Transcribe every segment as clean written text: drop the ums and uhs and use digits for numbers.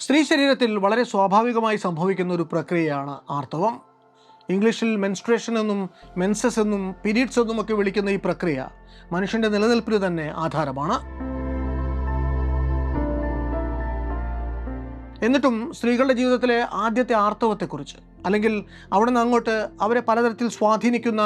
സ്ത്രീ ശരീരത്തിൽ വളരെ സ്വാഭാവികമായി സംഭവിക്കുന്ന ഒരു പ്രക്രിയയാണ് ആർത്തവം. ഇംഗ്ലീഷിൽ മെൻസ്ട്രേഷൻ എന്നും മെൻസസ് എന്നും പീരീഡ്സ് എന്നും ഒക്കെ വിളിക്കുന്ന ഈ പ്രക്രിയ മനുഷ്യൻ്റെ നിലനിൽപ്പിന് തന്നെ ആധാരമാണ്. എന്നിട്ടും സ്ത്രീകളുടെ ജീവിതത്തിലെ ആദ്യത്തെ ആർത്തവത്തെക്കുറിച്ച്, അല്ലെങ്കിൽ അവിടെ നിന്ന് അങ്ങോട്ട് അവരെ പലതരത്തിൽ സ്വാധീനിക്കുന്ന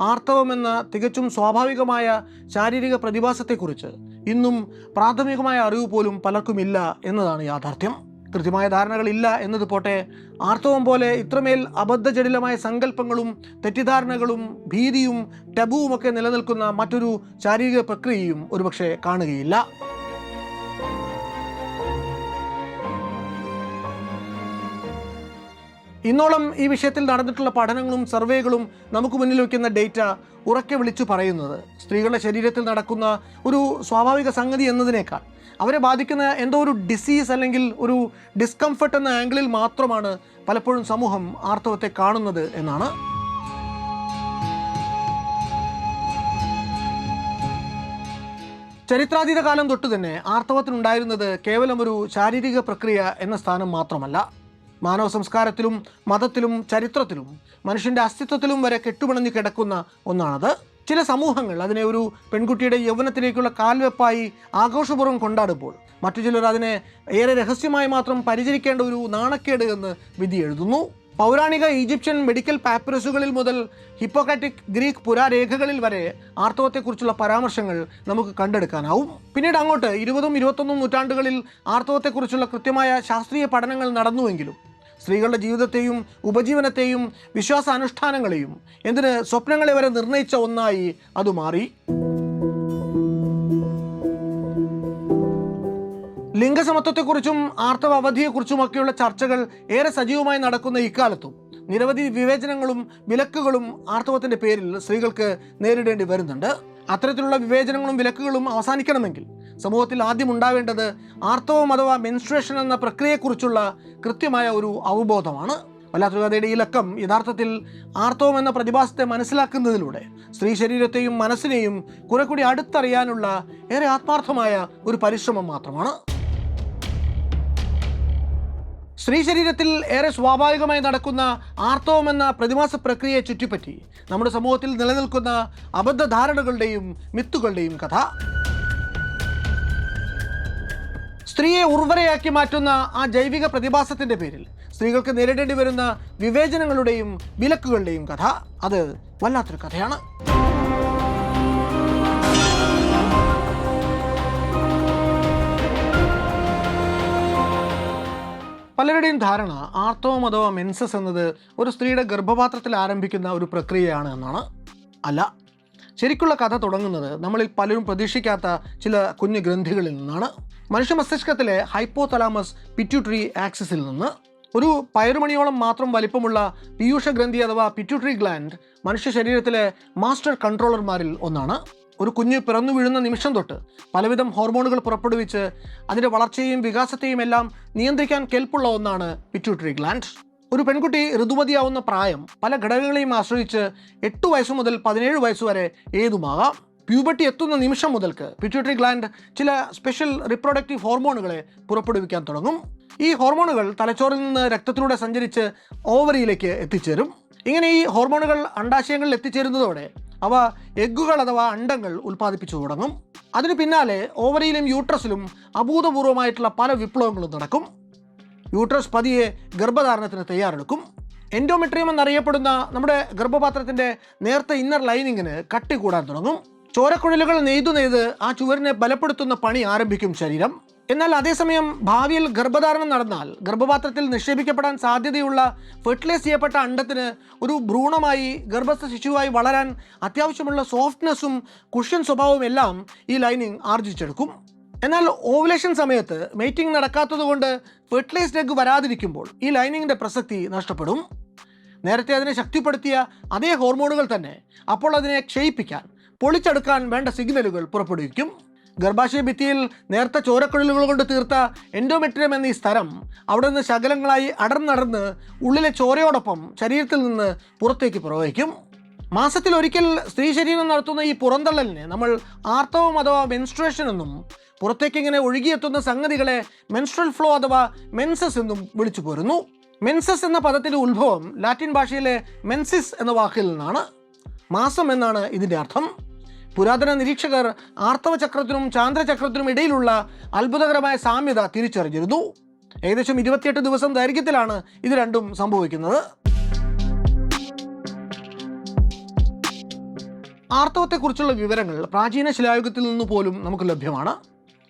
ആർത്തവമെന്ന തികച്ചും സ്വാഭാവികമായ ശാരീരിക പ്രതിഭാസത്തെക്കുറിച്ച് ഇന്നും പ്രാഥമികമായ അറിവ് പോലും പലർക്കുമില്ല എന്നതാണ് യാഥാർത്ഥ്യം. കൃത്യമായ ധാരണകളില്ല എന്നത് പോട്ടെ, ആർത്തവം പോലെ ഇത്രമേൽ അബദ്ധജടിലമായ സങ്കല്പങ്ങളും തെറ്റിദ്ധാരണകളും ഭീതിയും ടബുവുമൊക്കെ നിലനിൽക്കുന്ന മറ്റൊരു ശാരീരിക പ്രക്രിയയും ഒരുപക്ഷെ കാണുകയില്ല. ഇന്നോളം ഈ വിഷയത്തിൽ നടന്നിട്ടുള്ള പഠനങ്ങളും സർവേകളും നമുക്ക് മുന്നിൽ വയ്ക്കുന്ന ഡേറ്റ ഉറക്കെ വിളിച്ചു പറയുന്നത് സ്ത്രീകളുടെ ശരീരത്തിൽ നടക്കുന്ന ഒരു സ്വാഭാവിക സംഗതി എന്നതിനേക്കാൾ അവരെ ബാധിക്കുന്ന എന്തോ ഒരു ഡിസീസ് അല്ലെങ്കിൽ ഒരു ഡിസ്കംഫർട്ട് എന്ന ആംഗിളിൽ മാത്രമാണ് പലപ്പോഴും സമൂഹം ആർത്തവത്തെ കാണുന്നത് എന്നാണ്. ചരിത്രാതീത കാലം തൊട്ട് തന്നെ ആർത്തവത്തിനുണ്ടായിരുന്നത് കേവലം ഒരു ശാരീരിക പ്രക്രിയ എന്ന സ്ഥാനം മാത്രമല്ല. മാനവ സംസ്കാരത്തിലും മതത്തിലും ചരിത്രത്തിലും മനുഷ്യൻ്റെ അസ്തിത്വത്തിലും വരെ കെട്ടുപിണഞ്ഞു കിടക്കുന്ന ഒന്നാണത്. ചില സമൂഹങ്ങൾ അതിനെ ഒരു പെൺകുട്ടിയുടെ യൗവനത്തിലേക്കുള്ള കാൽവെപ്പായി ആഘോഷപൂർവ്വം കൊണ്ടാടുമ്പോൾ മറ്റു ചിലർ അതിനെ ഏറെ രഹസ്യമായി മാത്രം പരിചരിക്കേണ്ട ഒരു നാണക്കേട് എന്ന് വിധി എഴുതുന്നു. പൗരാണിക ഈജിപ്ഷ്യൻ മെഡിക്കൽ പാപ്പിറസുകളിൽ മുതൽ ഹിപ്പോക്രാറ്റിക് ഗ്രീക്ക് പുരാരേഖകളിൽ വരെ ആർത്തവത്തെക്കുറിച്ചുള്ള പരാമർശങ്ങൾ നമുക്ക് കണ്ടെടുക്കാനാവും. പിന്നീട് അങ്ങോട്ട് 20ഉം 21ഉം നൂറ്റാണ്ടുകളിൽ ആർത്തവത്തെക്കുറിച്ചുള്ള കൃത്യമായ ശാസ്ത്രീയ പഠനങ്ങൾ നടന്നുവെങ്കിലും സ്ത്രീകളുടെ ജീവിതത്തെയും ഉപജീവനത്തെയും വിശ്വാസാനുഷ്ഠാനങ്ങളെയും എന്തിന് സ്വപ്നങ്ങളെ വരെ നിർണയിച്ച ഒന്നായി അത് മാറി. ലിംഗസമത്വത്തെക്കുറിച്ചും ആർത്തവ അവധിയെക്കുറിച്ചുമൊക്കെയുള്ള ചർച്ചകൾ ഏറെ സജീവമായി നടക്കുന്ന ഇക്കാലത്തും നിരവധി വിവേചനങ്ങളും വിലക്കുകളും ആർത്തവത്തിൻ്റെ പേരിൽ സ്ത്രീകൾക്ക് നേരിടേണ്ടി വരുന്നുണ്ട്. അത്തരത്തിലുള്ള വിവേചനങ്ങളും വിലക്കുകളും അവസാനിക്കണമെങ്കിൽ സമൂഹത്തിൽ ആദ്യം ഉണ്ടാവേണ്ടത് ആർത്തവം അഥവാ മെൻസ്ട്രേഷൻ എന്ന പ്രക്രിയയെക്കുറിച്ചുള്ള കൃത്യമായ ഒരു അവബോധമാണ്. വല്ലാത്തൊരു കഥയുടെ ഈ ലക്കം യഥാർത്ഥത്തിൽ ആർത്തവം എന്ന പ്രതിഭാസത്തെ മനസ്സിലാക്കുന്നതിലൂടെ സ്ത്രീ ശരീരത്തെയും മനസ്സിനെയും കുറെ കൂടി അടുത്തറിയാനുള്ള ഏറെ ആത്മാർത്ഥമായ ഒരു പരിശ്രമം മാത്രമാണ്. സ്ത്രീ ശരീരത്തിൽ ഏറെ സ്വാഭാവികമായി നടക്കുന്ന ആർത്തവം എന്ന പ്രതിമാസ പ്രക്രിയയെ ചുറ്റിപ്പറ്റി നമ്മുടെ സമൂഹത്തിൽ നിലനിൽക്കുന്ന അബദ്ധധാരണകളുടെയും മിത്തുകളുടെയും കഥ. സ്ത്രീയെ ഉർവരയാക്കി മാറ്റുന്ന ആ ജൈവിക പ്രതിഭാസത്തിൻ്റെ പേരിൽ സ്ത്രീകൾക്ക് നേരിടേണ്ടി വരുന്ന വിവേചനങ്ങളുടെയും വിലക്കുകളുടെയും കഥ, അത് വല്ലാത്തൊരു കഥയാണ്. പലരുടെയും ധാരണ ആർത്തവം അഥവാ മെൻസസ് എന്നത് ഒരു സ്ത്രീയുടെ ഗർഭപാത്രത്തിൽ ആരംഭിക്കുന്ന ഒരു പ്രക്രിയയാണ് എന്നാണ്. അല്ല, ശരിക്കുള്ള കഥ തുടങ്ങുന്നത് നമ്മളിൽ പലരും പ്രതീക്ഷിക്കാത്ത ചില കുഞ്ഞു ഗ്രന്ഥികളിൽ നിന്നാണ്. മനുഷ്യ മസ്തിഷ്കത്തിലെ ഹൈപ്പോതലാമസ് പിറ്റ്യൂട്ടറി ആക്സിസിൽ നിന്ന്. ഒരു പയറുമണിയോളം മാത്രം വലിപ്പമുള്ള പീയൂഷ ഗ്രന്ഥി അഥവാ പിറ്റ്യൂട്ടറി ഗ്ലാൻഡ് മനുഷ്യ ശരീരത്തിലെ മാസ്റ്റർ കൺട്രോളർമാരിൽ ഒന്നാണ്. ഒരു കുഞ്ഞ് പിറന്നു വീഴുന്ന നിമിഷം തൊട്ട് പലവിധം ഹോർമോണുകൾ പുറപ്പെടുവിച്ച് അതിൻ്റെ വളർച്ചയെയും വികാസത്തെയും എല്ലാം നിയന്ത്രിക്കാൻ കെൽപ്പുള്ള ഒന്നാണ് പിറ്റ്യൂട്ടറി ഗ്ലാൻഡ്. ഒരു പെൺകുട്ടി ഋതുമതിയാവുന്ന പ്രായം പല ഘടകങ്ങളെയും ആശ്രയിച്ച് 8 വയസ്സ് മുതൽ 17 വയസ്സ് വരെ ഏതുമാകാം. പ്യൂബർട്ടി എത്തുന്ന നിമിഷം മുതൽക്ക് പിറ്റ്യൂട്ടറി ഗ്ലാൻഡ് ചില സ്പെഷ്യൽ റിപ്രൊഡക്റ്റീവ് ഹോർമോണുകളെ പുറപ്പെടുവിക്കാൻ തുടങ്ങും. ഈ ഹോർമോണുകൾ തലച്ചോറിൽ നിന്ന് രക്തത്തിലൂടെ സഞ്ചരിച്ച് ഓവറിയിലേക്ക് എത്തിച്ചേരും. ഇങ്ങനെ ഈ ഹോർമോണുകൾ അണ്ഡാശയങ്ങളിൽ എത്തിച്ചേരുന്നതോടെ അവ എഗ്ഗുകൾ അഥവാ അണ്ടങ്ങൾ ഉൽപ്പാദിപ്പിച്ചു തുടങ്ങും. അതിനു പിന്നാലെ ഓവറിയിലും യൂട്രസിലും അഭൂതപൂർവമായിട്ടുള്ള പല വിപ്ലവങ്ങളും നടക്കും. യൂട്രസ് പതിയെ ഗർഭധാരണത്തിന് തയ്യാറെടുക്കും. എൻഡോമെട്രിയം എന്നറിയപ്പെടുന്ന നമ്മുടെ ഗർഭപാത്രത്തിൻ്റെ നേർത്ത ഇന്നർ ലൈനിങ്ങിന് കട്ടി കൂടാൻ തുടങ്ങും. ചോരക്കുഴലുകൾ നെയ്ത് ആ ചുവരിനെ ബലപ്പെടുത്തുന്ന പണി ആരംഭിക്കും ശരീരം. എന്നാൽ അതേസമയം ഭാവിയിൽ ഗർഭധാരണം നടന്നാൽ ഗർഭപാത്രത്തിൽ നിക്ഷേപിക്കപ്പെടാൻ സാധ്യതയുള്ള ഫെർട്ടിലൈസ് ചെയ്യപ്പെട്ട അണ്ടത്തിന് ഒരു ഭ്രൂണമായി ഗർഭസ്ഥ ശിശുവായി വളരാൻ അത്യാവശ്യമുള്ള സോഫ്റ്റ്നെസ്സും കുഷ്യൻ സ്വഭാവവും എല്ലാം ഈ ലൈനിങ് ആർജിച്ചെടുക്കും. എന്നാൽ ഓവുലേഷൻ സമയത്ത് മേറ്റിംഗ് നടക്കാത്തതുകൊണ്ട് ഫെർട്ടിലൈസ്ഡ് എഗ് വരാതിരിക്കുമ്പോൾ ഈ ലൈനിങ്ങിൻ്റെ പ്രസക്തി നഷ്ടപ്പെടും. നേരത്തെ അതിനെ ശക്തിപ്പെടുത്തിയ അതേ ഹോർമോണുകൾ തന്നെ അപ്പോൾ അതിനെ ക്ഷയിപ്പിക്കാൻ, പൊളിച്ചെടുക്കാൻ വേണ്ട സിഗ്നലുകൾ പുറപ്പെടുവിക്കും. ഗർഭാശയ ഭിത്തിയിൽ നേർത്ത ചോരക്കുഴലുകൾ കൊണ്ട് തീർത്ത എൻഡോമെട്രിയം എന്ന ഈ സ്ഥലം അവിടെ നിന്ന് ശകലങ്ങളായി അടർന്നടർന്ന് ഉള്ളിലെ ചോരയോടൊപ്പം ശരീരത്തിൽ നിന്ന് പുറത്തേക്ക് പ്രവഹിക്കും. മാസത്തിൽ ഒരിക്കൽ സ്ത്രീ ശരീരം നടത്തുന്ന ഈ പുറന്തള്ളലിനെ നമ്മൾ ആർത്തവം അഥവാ മെൻസ്ട്രേഷൻ എന്നും പുറത്തേക്ക് ഇങ്ങനെ ഒഴുകിയെത്തുന്ന സംഗതികളെ മെൻസ്ട്രൽ ഫ്ലോ അഥവാ മെൻസസ് എന്നും വിളിച്ചു പോരുന്നു. മെൻസസ് എന്ന പദത്തിൻ്റെ ഉത്ഭവം ലാറ്റിൻ ഭാഷയിലെ മെൻസിസ് എന്ന വാക്കിൽ നിന്നാണ്. മാസം എന്നാണ് ഇതിൻ്റെ അർത്ഥം. പുരാതന നിരീക്ഷകർ ആർത്തവ ചക്രത്തിനും ചാന്ദ്രചക്രത്തിനും ഇടയിലുള്ള അത്ഭുതകരമായ സാമ്യത തിരിച്ചറിഞ്ഞിരുന്നു. ഏകദേശം 28 ദിവസം ദൈർഘ്യത്തിലാണ് ഇത് രണ്ടും സംഭവിക്കുന്നത്. ആർത്തവത്തെക്കുറിച്ചുള്ള വിവരങ്ങൾ പ്രാചീന ശിലായുഗത്തിൽ നിന്ന് പോലും നമുക്ക് ലഭ്യമാണ്.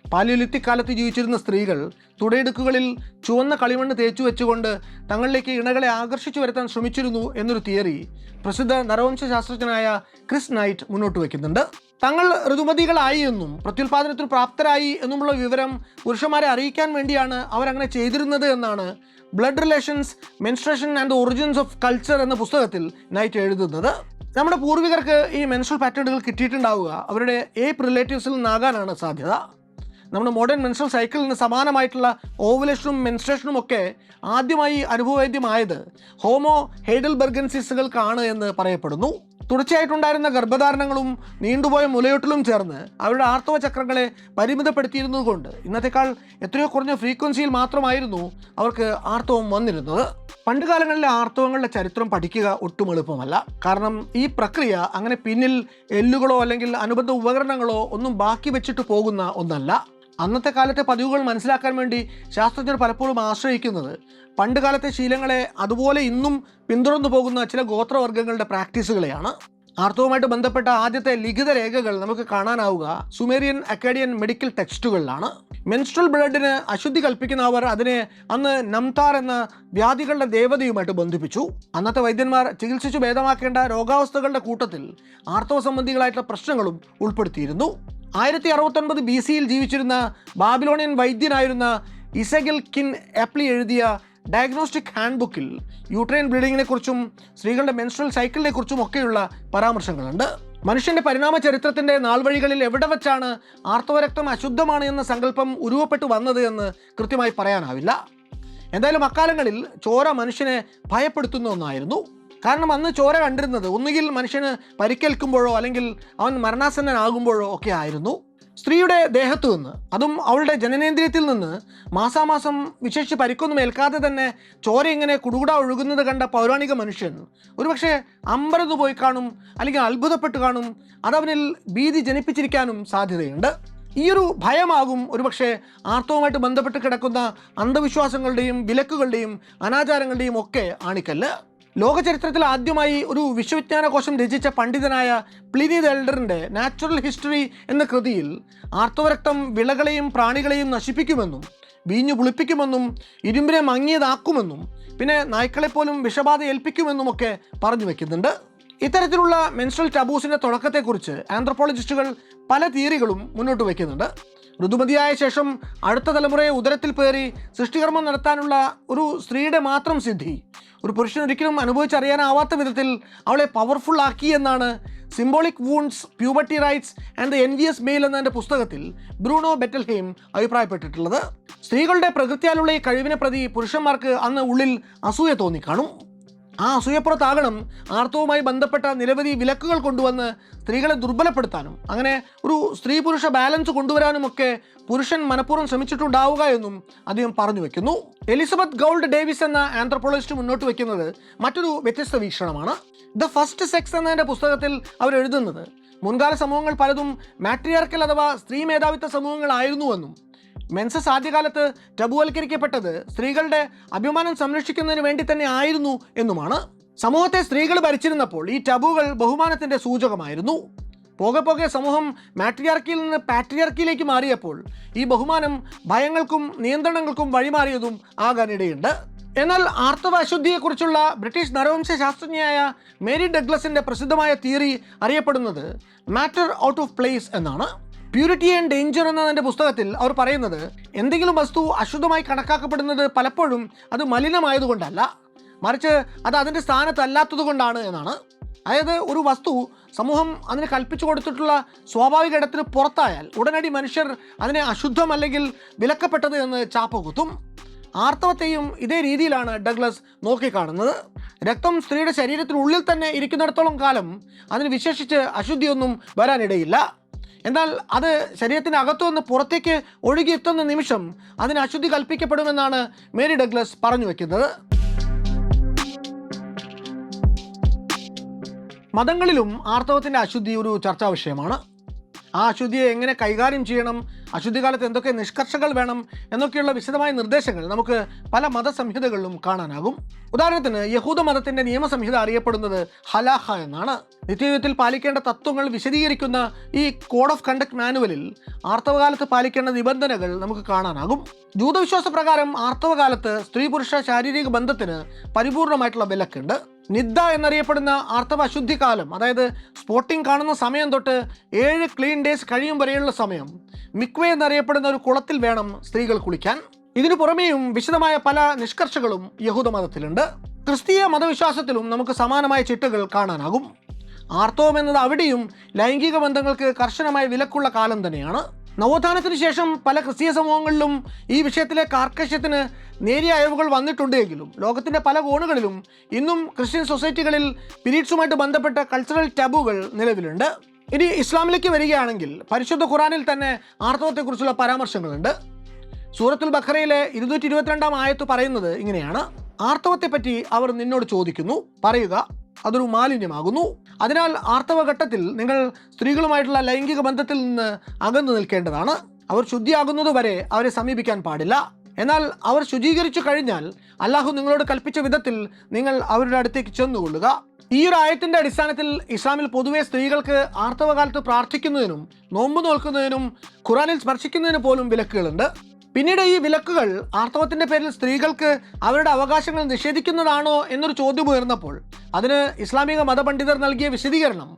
പാലിയോലിത്തിക് കാലത്ത് ജീവിച്ചിരുന്ന സ്ത്രീകൾ തുടയിടുക്കുകളിൽ ചുവന്ന കളിമണ്ണ് തേച്ചു വെച്ചുകൊണ്ട് തങ്ങളിലേക്ക് ഇണകളെ ആകർഷിച്ചു വരുത്താൻ ശ്രമിച്ചിരുന്നു എന്നൊരു തിയറി പ്രസിദ്ധ നരവംശാസ്ത്രജ്ഞനായ ക്രിസ് നൈറ്റ് മുന്നോട്ട് വയ്ക്കുന്നുണ്ട്. തങ്ങൾ ഋതുമതികളായി എന്നും പ്രത്യുൽപാദനത്തിന് പ്രാപ്തരായി എന്നുമുള്ള വിവരം പുരുഷന്മാരെ അറിയിക്കാൻ വേണ്ടിയാണ് അവരങ്ങനെ ചെയ്തിരുന്നത് എന്നാണ് blood relations, menstruation and the origins of culture എന്ന പുസ്തകത്തിൽ നൈറ്റ് എഴുതുന്നത്. നമ്മുടെ പൂർവികർക്ക് ഈ മെൻസ്ട്രൽ പാറ്റേണുകൾ കിട്ടിയിട്ടുണ്ടാവുക അവരുടെ ഏപ്പ് റിലേറ്റീവ്സിൽ നിന്നാകാനാണ് സാധ്യത. നമ്മുടെ മോഡേൺ മെൻസ്ട്രൽ സൈക്കിളിന് സമാനമായിട്ടുള്ള ഓവുലേഷനും മെൻസ്ട്രേഷനും ഒക്കെ ആദ്യമായി അനുഭവവേദ്യമായത് ഹോമോ ഹെയ്ഡൽബർഗൻസിസുകൾക്കാണ് എന്ന് പറയപ്പെടുന്നു. തുടർച്ചയായിട്ടുണ്ടായിരുന്ന ഗർഭധാരണങ്ങളും നീണ്ടുപോയ മുലയൂട്ടലും ചേർന്ന് അവരുടെ ആർത്തവ ചക്രങ്ങളെ പരിമിതപ്പെടുത്തിയിരുന്നതുകൊണ്ട് ഇന്നത്തെക്കാൾ എത്രയോ കുറഞ്ഞ ഫ്രീക്വൻസിയിൽ മാത്രമായിരുന്നു അവർക്ക് ആർത്തവം വന്നിരുന്നത്. പണ്ടുകാലങ്ങളിലെ ആർത്തവങ്ങളുടെ ചരിത്രം പഠിക്കുക ഒട്ടും എളുപ്പമല്ല. കാരണം ഈ പ്രക്രിയ അങ്ങനെ പിന്നിൽ എല്ലുകളോ അല്ലെങ്കിൽ അനുബന്ധ ഉപകരണങ്ങളോ ഒന്നും ബാക്കി വെച്ചിട്ട് പോകുന്ന ഒന്നല്ല. അന്നത്തെ കാലത്തെ പതിവുകൾ മനസ്സിലാക്കാൻ വേണ്ടി ശാസ്ത്രജ്ഞർ പലപ്പോഴും ആശ്രയിക്കുന്നത് പണ്ടുകാലത്തെ ശീലങ്ങളെ അതുപോലെ ഇന്നും പിന്തുടർന്നു പോകുന്ന ചില ഗോത്രവർഗ്ഗങ്ങളുടെ പ്രാക്ടീസുകളെയാണ്. ആർത്തവവുമായിട്ട് ബന്ധപ്പെട്ട ആദ്യത്തെ ലിഖിത രേഖകൾ നമുക്ക് കാണാനാവുക സുമേറിയൻ അക്കാഡിയൻ മെഡിക്കൽ ടെക്സ്റ്റുകളിലാണ്. മെൻസ്ട്രൽ ബ്ലഡിന് അശുദ്ധി കൽപ്പിക്കുന്നവർ അതിനെ അന്ന് നംതാർ എന്ന വ്യാധികളുടെ ദേവതയുമായിട്ട് ബന്ധിപ്പിച്ചു. അന്നത്തെ വൈദ്യന്മാർ ചികിത്സിച്ചു ഭേദമാക്കേണ്ട രോഗാവസ്ഥകളുടെ കൂട്ടത്തിൽ ആർത്തവ സംബന്ധികളായിട്ടുള്ള പ്രശ്നങ്ങളും ഉൾപ്പെടുത്തിയിരുന്നു. 1069 BC ജീവിച്ചിരുന്ന ബാബിലോണിയൻ വൈദ്യനായിരുന്ന ഇസഗിൽ കിൻ എപ്ലി എഴുതിയ ഡയഗ്നോസ്റ്റിക് ഹാൻഡ് ബുക്കിൽ യൂട്രൈൻ ബ്ലീഡിങ്ങിനെ കുറിച്ചും സ്ത്രീകളുടെ മെൻസ്ട്രൽ സൈക്കിളിനെ കുറിച്ചും ഒക്കെയുള്ള പരാമർശങ്ങളുണ്ട്. മനുഷ്യന്റെ പരിണാമ ചരിത്രത്തിന്റെ നാൾവഴികളിൽ എവിടെ വെച്ചാണ് ആർത്തവരക്തം അശുദ്ധമാണ് എന്ന സങ്കല്പം ഉരുവപ്പെട്ടു വന്നത് എന്ന് കൃത്യമായി പറയാനാവില്ല. എന്തായാലും അക്കാലങ്ങളിൽ ചോര മനുഷ്യനെ ഭയപ്പെടുത്തുന്ന ഒന്നായിരുന്നു. കാരണം അന്ന് ചോര കണ്ടിരുന്നത് ഒന്നുകിൽ മനുഷ്യന് പരിക്കേൽക്കുമ്പോഴോ അല്ലെങ്കിൽ അവൻ മരണാസന്നനാകുമ്പോഴോ ഒക്കെ ആയിരുന്നു. സ്ത്രീയുടെ ദേഹത്തു നിന്ന്, അതും അവളുടെ ജനനേന്ദ്രിയത്തിൽ നിന്ന് മാസാമാസം വിശേഷിച്ച് പരിക്കൊന്നും ഏൽക്കാതെ തന്നെ ചോര ഇങ്ങനെ കുടുകുട ഒഴുകുന്നത് കണ്ട പൗരാണിക മനുഷ്യൻ ഒരുപക്ഷെ അമ്പരന്ന് പോയി കാണും, അല്ലെങ്കിൽ അത്ഭുതപ്പെട്ട് കാണും. അതവനിൽ ഭീതി ജനിപ്പിച്ചിരിക്കാനും സാധ്യതയുണ്ട്. ഈയൊരു ഭയമാകും ഒരുപക്ഷെ ആർത്തവവുമായിട്ട് ബന്ധപ്പെട്ട് കിടക്കുന്ന അന്ധവിശ്വാസങ്ങളുടെയും വിലക്കുകളുടെയും അനാചാരങ്ങളുടെയും ഒക്കെ ആണിക്കല്ല്. ലോക ചരിത്രത്തിൽ ആദ്യമായി ഒരു വിശ്വവിജ്ഞാനകോശം രചിച്ച പണ്ഡിതനായ പ്ലിനി ദ എൽഡറിൻ്റെ നാച്ചുറൽ ഹിസ്റ്ററി എന്ന കൃതിയിൽ ആർത്തവരക്തം വിളകളെയും പ്രാണികളെയും നശിപ്പിക്കുമെന്നും വീഞ്ഞു പുളിപ്പിക്കുമെന്നും ഇരുമ്പിനെ മങ്ങിയതാക്കുമെന്നും പിന്നെ നായ്ക്കളെപ്പോലും വിഷബാധ ഏൽപ്പിക്കുമെന്നുമൊക്കെ പറഞ്ഞു വയ്ക്കുന്നുണ്ട്. ഇത്തരത്തിലുള്ള മെൻസ്ട്രൽ ടബൂസിൻ്റെ തുടക്കത്തെക്കുറിച്ച് ആന്ത്രോപോളജിസ്റ്റുകൾ പല തിയറികളും മുന്നോട്ട് വയ്ക്കുന്നുണ്ട്. ഋതുമതിയായ ശേഷം അടുത്ത തലമുറയെ ഉദരത്തിൽ പേറി സൃഷ്ടികർമ്മം നടത്താനുള്ള ഒരു സ്ത്രീയുടെ മാത്രം സിദ്ധി ഒരു പുരുഷൻ ഒരിക്കലും അനുഭവിച്ചറിയാനാവാത്ത വിധത്തിൽ അവളെ പവർഫുൾ ആക്കി എന്നാണ് symbolic wounds, puberty rites and the envious male എന്നതിൻ്റെ പുസ്തകത്തിൽ ബ്രൂണോ ബെറ്റൽഹെയിം അഭിപ്രായപ്പെട്ടിട്ടുള്ളത്. സ്ത്രീകളുടെ പ്രകൃതിയാലുള്ള ഈ കഴിവിനെ പ്രതി പുരുഷന്മാർക്ക് അന്ന് ഉള്ളിൽ അസൂയ തോന്നിക്കാണും. ആ അസൂയപ്പുറത്താകണം ആർത്തവുമായി ബന്ധപ്പെട്ട നിരവധി വിലക്കുകൾ കൊണ്ടുവന്ന് സ്ത്രീകളെ ദുർബലപ്പെടുത്താനും അങ്ങനെ ഒരു സ്ത്രീ പുരുഷ ബാലൻസ് കൊണ്ടുവരാനുമൊക്കെ പുരുഷൻ മനഃപൂർവ്വം ശ്രമിച്ചിട്ടുണ്ടാവുക എന്നും അദ്ദേഹം പറഞ്ഞു വെക്കുന്നു. എലിസബത്ത് ഗൗൾഡ് ഡേവിസ് എന്ന ആന്ത്രോപോളജിസ്റ്റ് മുന്നോട്ട് വയ്ക്കുന്നത് മറ്റൊരു വ്യത്യസ്ത വീക്ഷണമാണ്. ദ ഫസ്റ്റ് സെക്സ് എന്നതിൻ്റെ പുസ്തകത്തിൽ അവർ എഴുതുന്നത് മുൻകാല സമൂഹങ്ങൾ പലതും മാട്രിയാർക്കൽ അഥവാ സ്ത്രീ മേധാവിത്വ സമൂഹങ്ങളായിരുന്നുവെന്നും മെൻസസ് ആദ്യകാലത്ത് ടബുവൽക്കരിക്കപ്പെട്ടത് സ്ത്രീകളുടെ അഭിമാനം സംരക്ഷിക്കുന്നതിന് വേണ്ടി തന്നെ ആയിരുന്നു എന്നുമാണ്. സമൂഹത്തെ സ്ത്രീകൾ ഭരിച്ചിരുന്നപ്പോൾ ഈ ടബുകൾ ബഹുമാനത്തിൻ്റെ സൂചകമായിരുന്നു. പോകെ പോകെ സമൂഹം മാട്രിയാർക്കിയിൽ നിന്ന് പാട്രിയാർക്കിയിലേക്ക് മാറിയപ്പോൾ ഈ ബഹുമാനം ഭയങ്ങൾക്കും നിയന്ത്രണങ്ങൾക്കും വഴിമാറിയതും ആകാനിടയുണ്ട്. എന്നാൽ ആർത്തവ അശുദ്ധിയെക്കുറിച്ചുള്ള ബ്രിട്ടീഷ് നരവംശ ശാസ്ത്രജ്ഞയായ മേരി ഡഗ്ലസിൻ്റെ പ്രസിദ്ധമായ തിയറി അറിയപ്പെടുന്നത് മാറ്റർ ഔട്ട് ഓഫ് പ്ലേസ് എന്നാണ്. പ്യൂരിറ്റി ആൻഡ് ഡേഞ്ചർ എന്നതിൻ്റെ പുസ്തകത്തിൽ അവർ പറയുന്നത് എന്തെങ്കിലും വസ്തു അശുദ്ധമായി കണക്കാക്കപ്പെടുന്നത് പലപ്പോഴും അത് മലിനമായതുകൊണ്ടല്ല, മറിച്ച് അത് അതിൻ്റെ സ്ഥാനത്തല്ലാത്തത് കൊണ്ടാണ് എന്നാണ്. അതായത് ഒരു വസ്തു സമൂഹം അതിന് കൽപ്പിച്ചു കൊടുത്തിട്ടുള്ള സ്വാഭാവിക ഇടത്തിന് പുറത്തായാൽ ഉടനടി മനുഷ്യർ അതിനെ അശുദ്ധം അല്ലെങ്കിൽ വിലക്കപ്പെട്ടത് എന്ന് ചാപ്പകുത്തും. ആർത്തവത്തെയും ഇതേ രീതിയിലാണ് ഡഗ്ലസ് നോക്കിക്കാണുന്നത്. രക്തം സ്ത്രീയുടെ ശരീരത്തിനുള്ളിൽ തന്നെ ഇരിക്കുന്നിടത്തോളം കാലം അതിന് വിശേഷിച്ച് അശുദ്ധിയൊന്നും വരാനിടയില്ല. എന്നാൽ അത് ശരീരത്തിൻ്റെ അകത്തുനിന്ന് പുറത്തേക്ക് ഒഴുകിയെത്തുന്ന നിമിഷം അതിന് അശുദ്ധി കൽപ്പിക്കപ്പെടുമെന്നാണ് മേരി ഡഗ്ലസ് പറഞ്ഞു വയ്ക്കുന്നത്. മതങ്ങളിലും ആർത്തവത്തിൻ്റെ അശുദ്ധി ഒരു ചർച്ചാ വിഷയമാണ്. ആ അശുദ്ധിയെ എങ്ങനെ കൈകാര്യം ചെയ്യണം, അശുദ്ധികാലത്ത് എന്തൊക്കെ നിഷ്കർഷകൾ വേണം എന്നൊക്കെയുള്ള വിശദമായ നിർദ്ദേശങ്ങൾ നമുക്ക് പല മതസംഹിതകളിലും കാണാനാകും. ഉദാഹരണത്തിന് യഹൂദ മതത്തിൻ്റെ നിയമസംഹിത അറിയപ്പെടുന്നത് ഹലാഖ എന്നാണ്. നിത്യജീവിതത്തിൽ പാലിക്കേണ്ട തത്വങ്ങൾ വിശദീകരിക്കുന്ന ഈ കോഡ് ഓഫ് കണ്ടക്ട് മാനുവലിൽ ആർത്തവകാലത്ത് പാലിക്കേണ്ട നിബന്ധനകൾ നമുക്ക് കാണാനാകും. ജൂതവിശ്വാസ പ്രകാരം ആർത്തവകാലത്ത് സ്ത്രീ പുരുഷ ശാരീരിക ബന്ധത്തിന് പരിപൂർണമായിട്ടുള്ള വിലക്കുണ്ട്. നിദ്ദ എന്നറിയപ്പെടുന്ന ആർത്തവ അശുദ്ധിക്കാലം, അതായത് സ്പോട്ടിംഗ് കാണുന്ന സമയം തൊട്ട് 7 ക്ലീൻ ഡേയ്സ് കഴിയും വരെയുള്ള സമയം മിക്വേ എന്നറിയപ്പെടുന്ന ഒരു കുളത്തിൽ വേണം സ്ത്രീകൾ കുളിക്കാൻ. ഇതിനു പുറമേയും വിശദമായ പല നിഷ്കർഷകളും യഹൂദ മതത്തിലുണ്ട്. ക്രിസ്തീയ മതവിശ്വാസത്തിലും നമുക്ക് സമാനമായ ചിട്ടകൾ കാണാനാകും. ആർത്തവം എന്നത് അവിടെയും ലൈംഗിക ബന്ധങ്ങൾക്ക് കർശനമായ വിലക്കുള്ള കാലം തന്നെയാണ്. നവോത്ഥാനത്തിന് ശേഷം പല ക്രിസ്തീയ സമൂഹങ്ങളിലും ഈ വിഷയത്തിലെ കാർക്കശ്യത്തിന് നേരിയ അയവുകൾ വന്നിട്ടുണ്ടെങ്കിലും ലോകത്തിൻ്റെ പല കോണുകളിലും ഇന്നും ക്രിസ്ത്യൻ സൊസൈറ്റികളിൽ പീരീഡ്സുമായിട്ട് ബന്ധപ്പെട്ട കൾച്ചറൽ ടാബുകൾ നിലവിലുണ്ട്. ഇനി ഇസ്ലാമിലേക്ക് വരികയാണെങ്കിൽ പരിശുദ്ധ ഖുറാനിൽ തന്നെ ആർത്തവത്തെക്കുറിച്ചുള്ള പരാമർശങ്ങളുണ്ട്. സൂറത്തുൽ ബഖറയിലെ 222-ാം ആയത്ത് പറയുന്നത് ഇങ്ങനെയാണ്: ആർത്തവത്തെപ്പറ്റി അവർ നിന്നോട് ചോദിക്കുന്നു, പറയുക അതൊരു മാലിന്യമാകുന്നു. അതിനാൽ ആർത്തവഘട്ടത്തിൽ നിങ്ങൾ സ്ത്രീകളുമായിട്ടുള്ള ലൈംഗിക ബന്ധത്തിൽ നിന്ന് അകന്നു നിൽക്കേണ്ടതാണ്. അവർ ശുദ്ധിയാകുന്നതുവരെ അവരെ സമീപിക്കാൻ പാടില്ല. എന്നാൽ അവർ ശുചീകരിച്ചു കഴിഞ്ഞാൽ അള്ളാഹു നിങ്ങളോട് കൽപ്പിച്ച വിധത്തിൽ നിങ്ങൾ അവരുടെ അടുത്തേക്ക് ചെന്നുകൊള്ളുക. ഈ ഒരു ആയത്തിൻ്റെ അടിസ്ഥാനത്തിൽ ഇസ്ലാമിൽ പൊതുവെ സ്ത്രീകൾക്ക് ആർത്തവകാലത്ത് പ്രാർത്ഥിക്കുന്നതിനും നോമ്പ് നോൽക്കുന്നതിനും ഖുറാനിൽ സ്പർശിക്കുന്നതിന് പോലും വിലക്കുകളുണ്ട്. പിന്നീട് ഈ വിലക്കുകൾ ആർത്തവത്തിൻ്റെ പേരിൽ സ്ത്രീകൾക്ക് അവരുടെ അവകാശങ്ങൾ നിഷേധിക്കുന്നതാണോ എന്നൊരു ചോദ്യം ഉയർന്നപ്പോൾ അതിന് ഇസ്ലാമിക മതപണ്ഡിതർ നൽകിയ വിശദീകരണം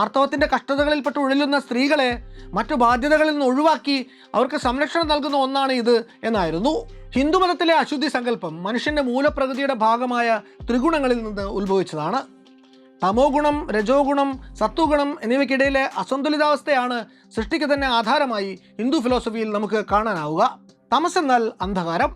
ആർത്തവത്തിൻ്റെ കഷ്ടതകളിൽപ്പെട്ട് ഉഴലുന്ന സ്ത്രീകളെ മറ്റു ബാധ്യതകളിൽ നിന്ന് ഒഴിവാക്കി അവർക്ക് സംരക്ഷണം നൽകുന്ന ഒന്നാണ് ഇത് എന്നായിരുന്നു. ഹിന്ദുമതത്തിലെ അശുദ്ധി സങ്കല്പം മനുഷ്യൻ്റെ മൂലപ്രകൃതിയുടെ ഭാഗമായ ത്രിഗുണങ്ങളിൽ നിന്ന് ഉത്ഭവിച്ചതാണ്. തമോ ഗുണം, രജോ ഗുണം, സത്വഗുണം എന്നിവയ്ക്കിടയിലെ അസന്തുലിതാവസ്ഥയാണ് സൃഷ്ടിക്ക് തന്നെ ആധാരമായി ഹിന്ദു ഫിലോസഫിയിൽ നമുക്ക് കാണാനാവുക. തമസ് എന്നാൽ അന്ധകാരം.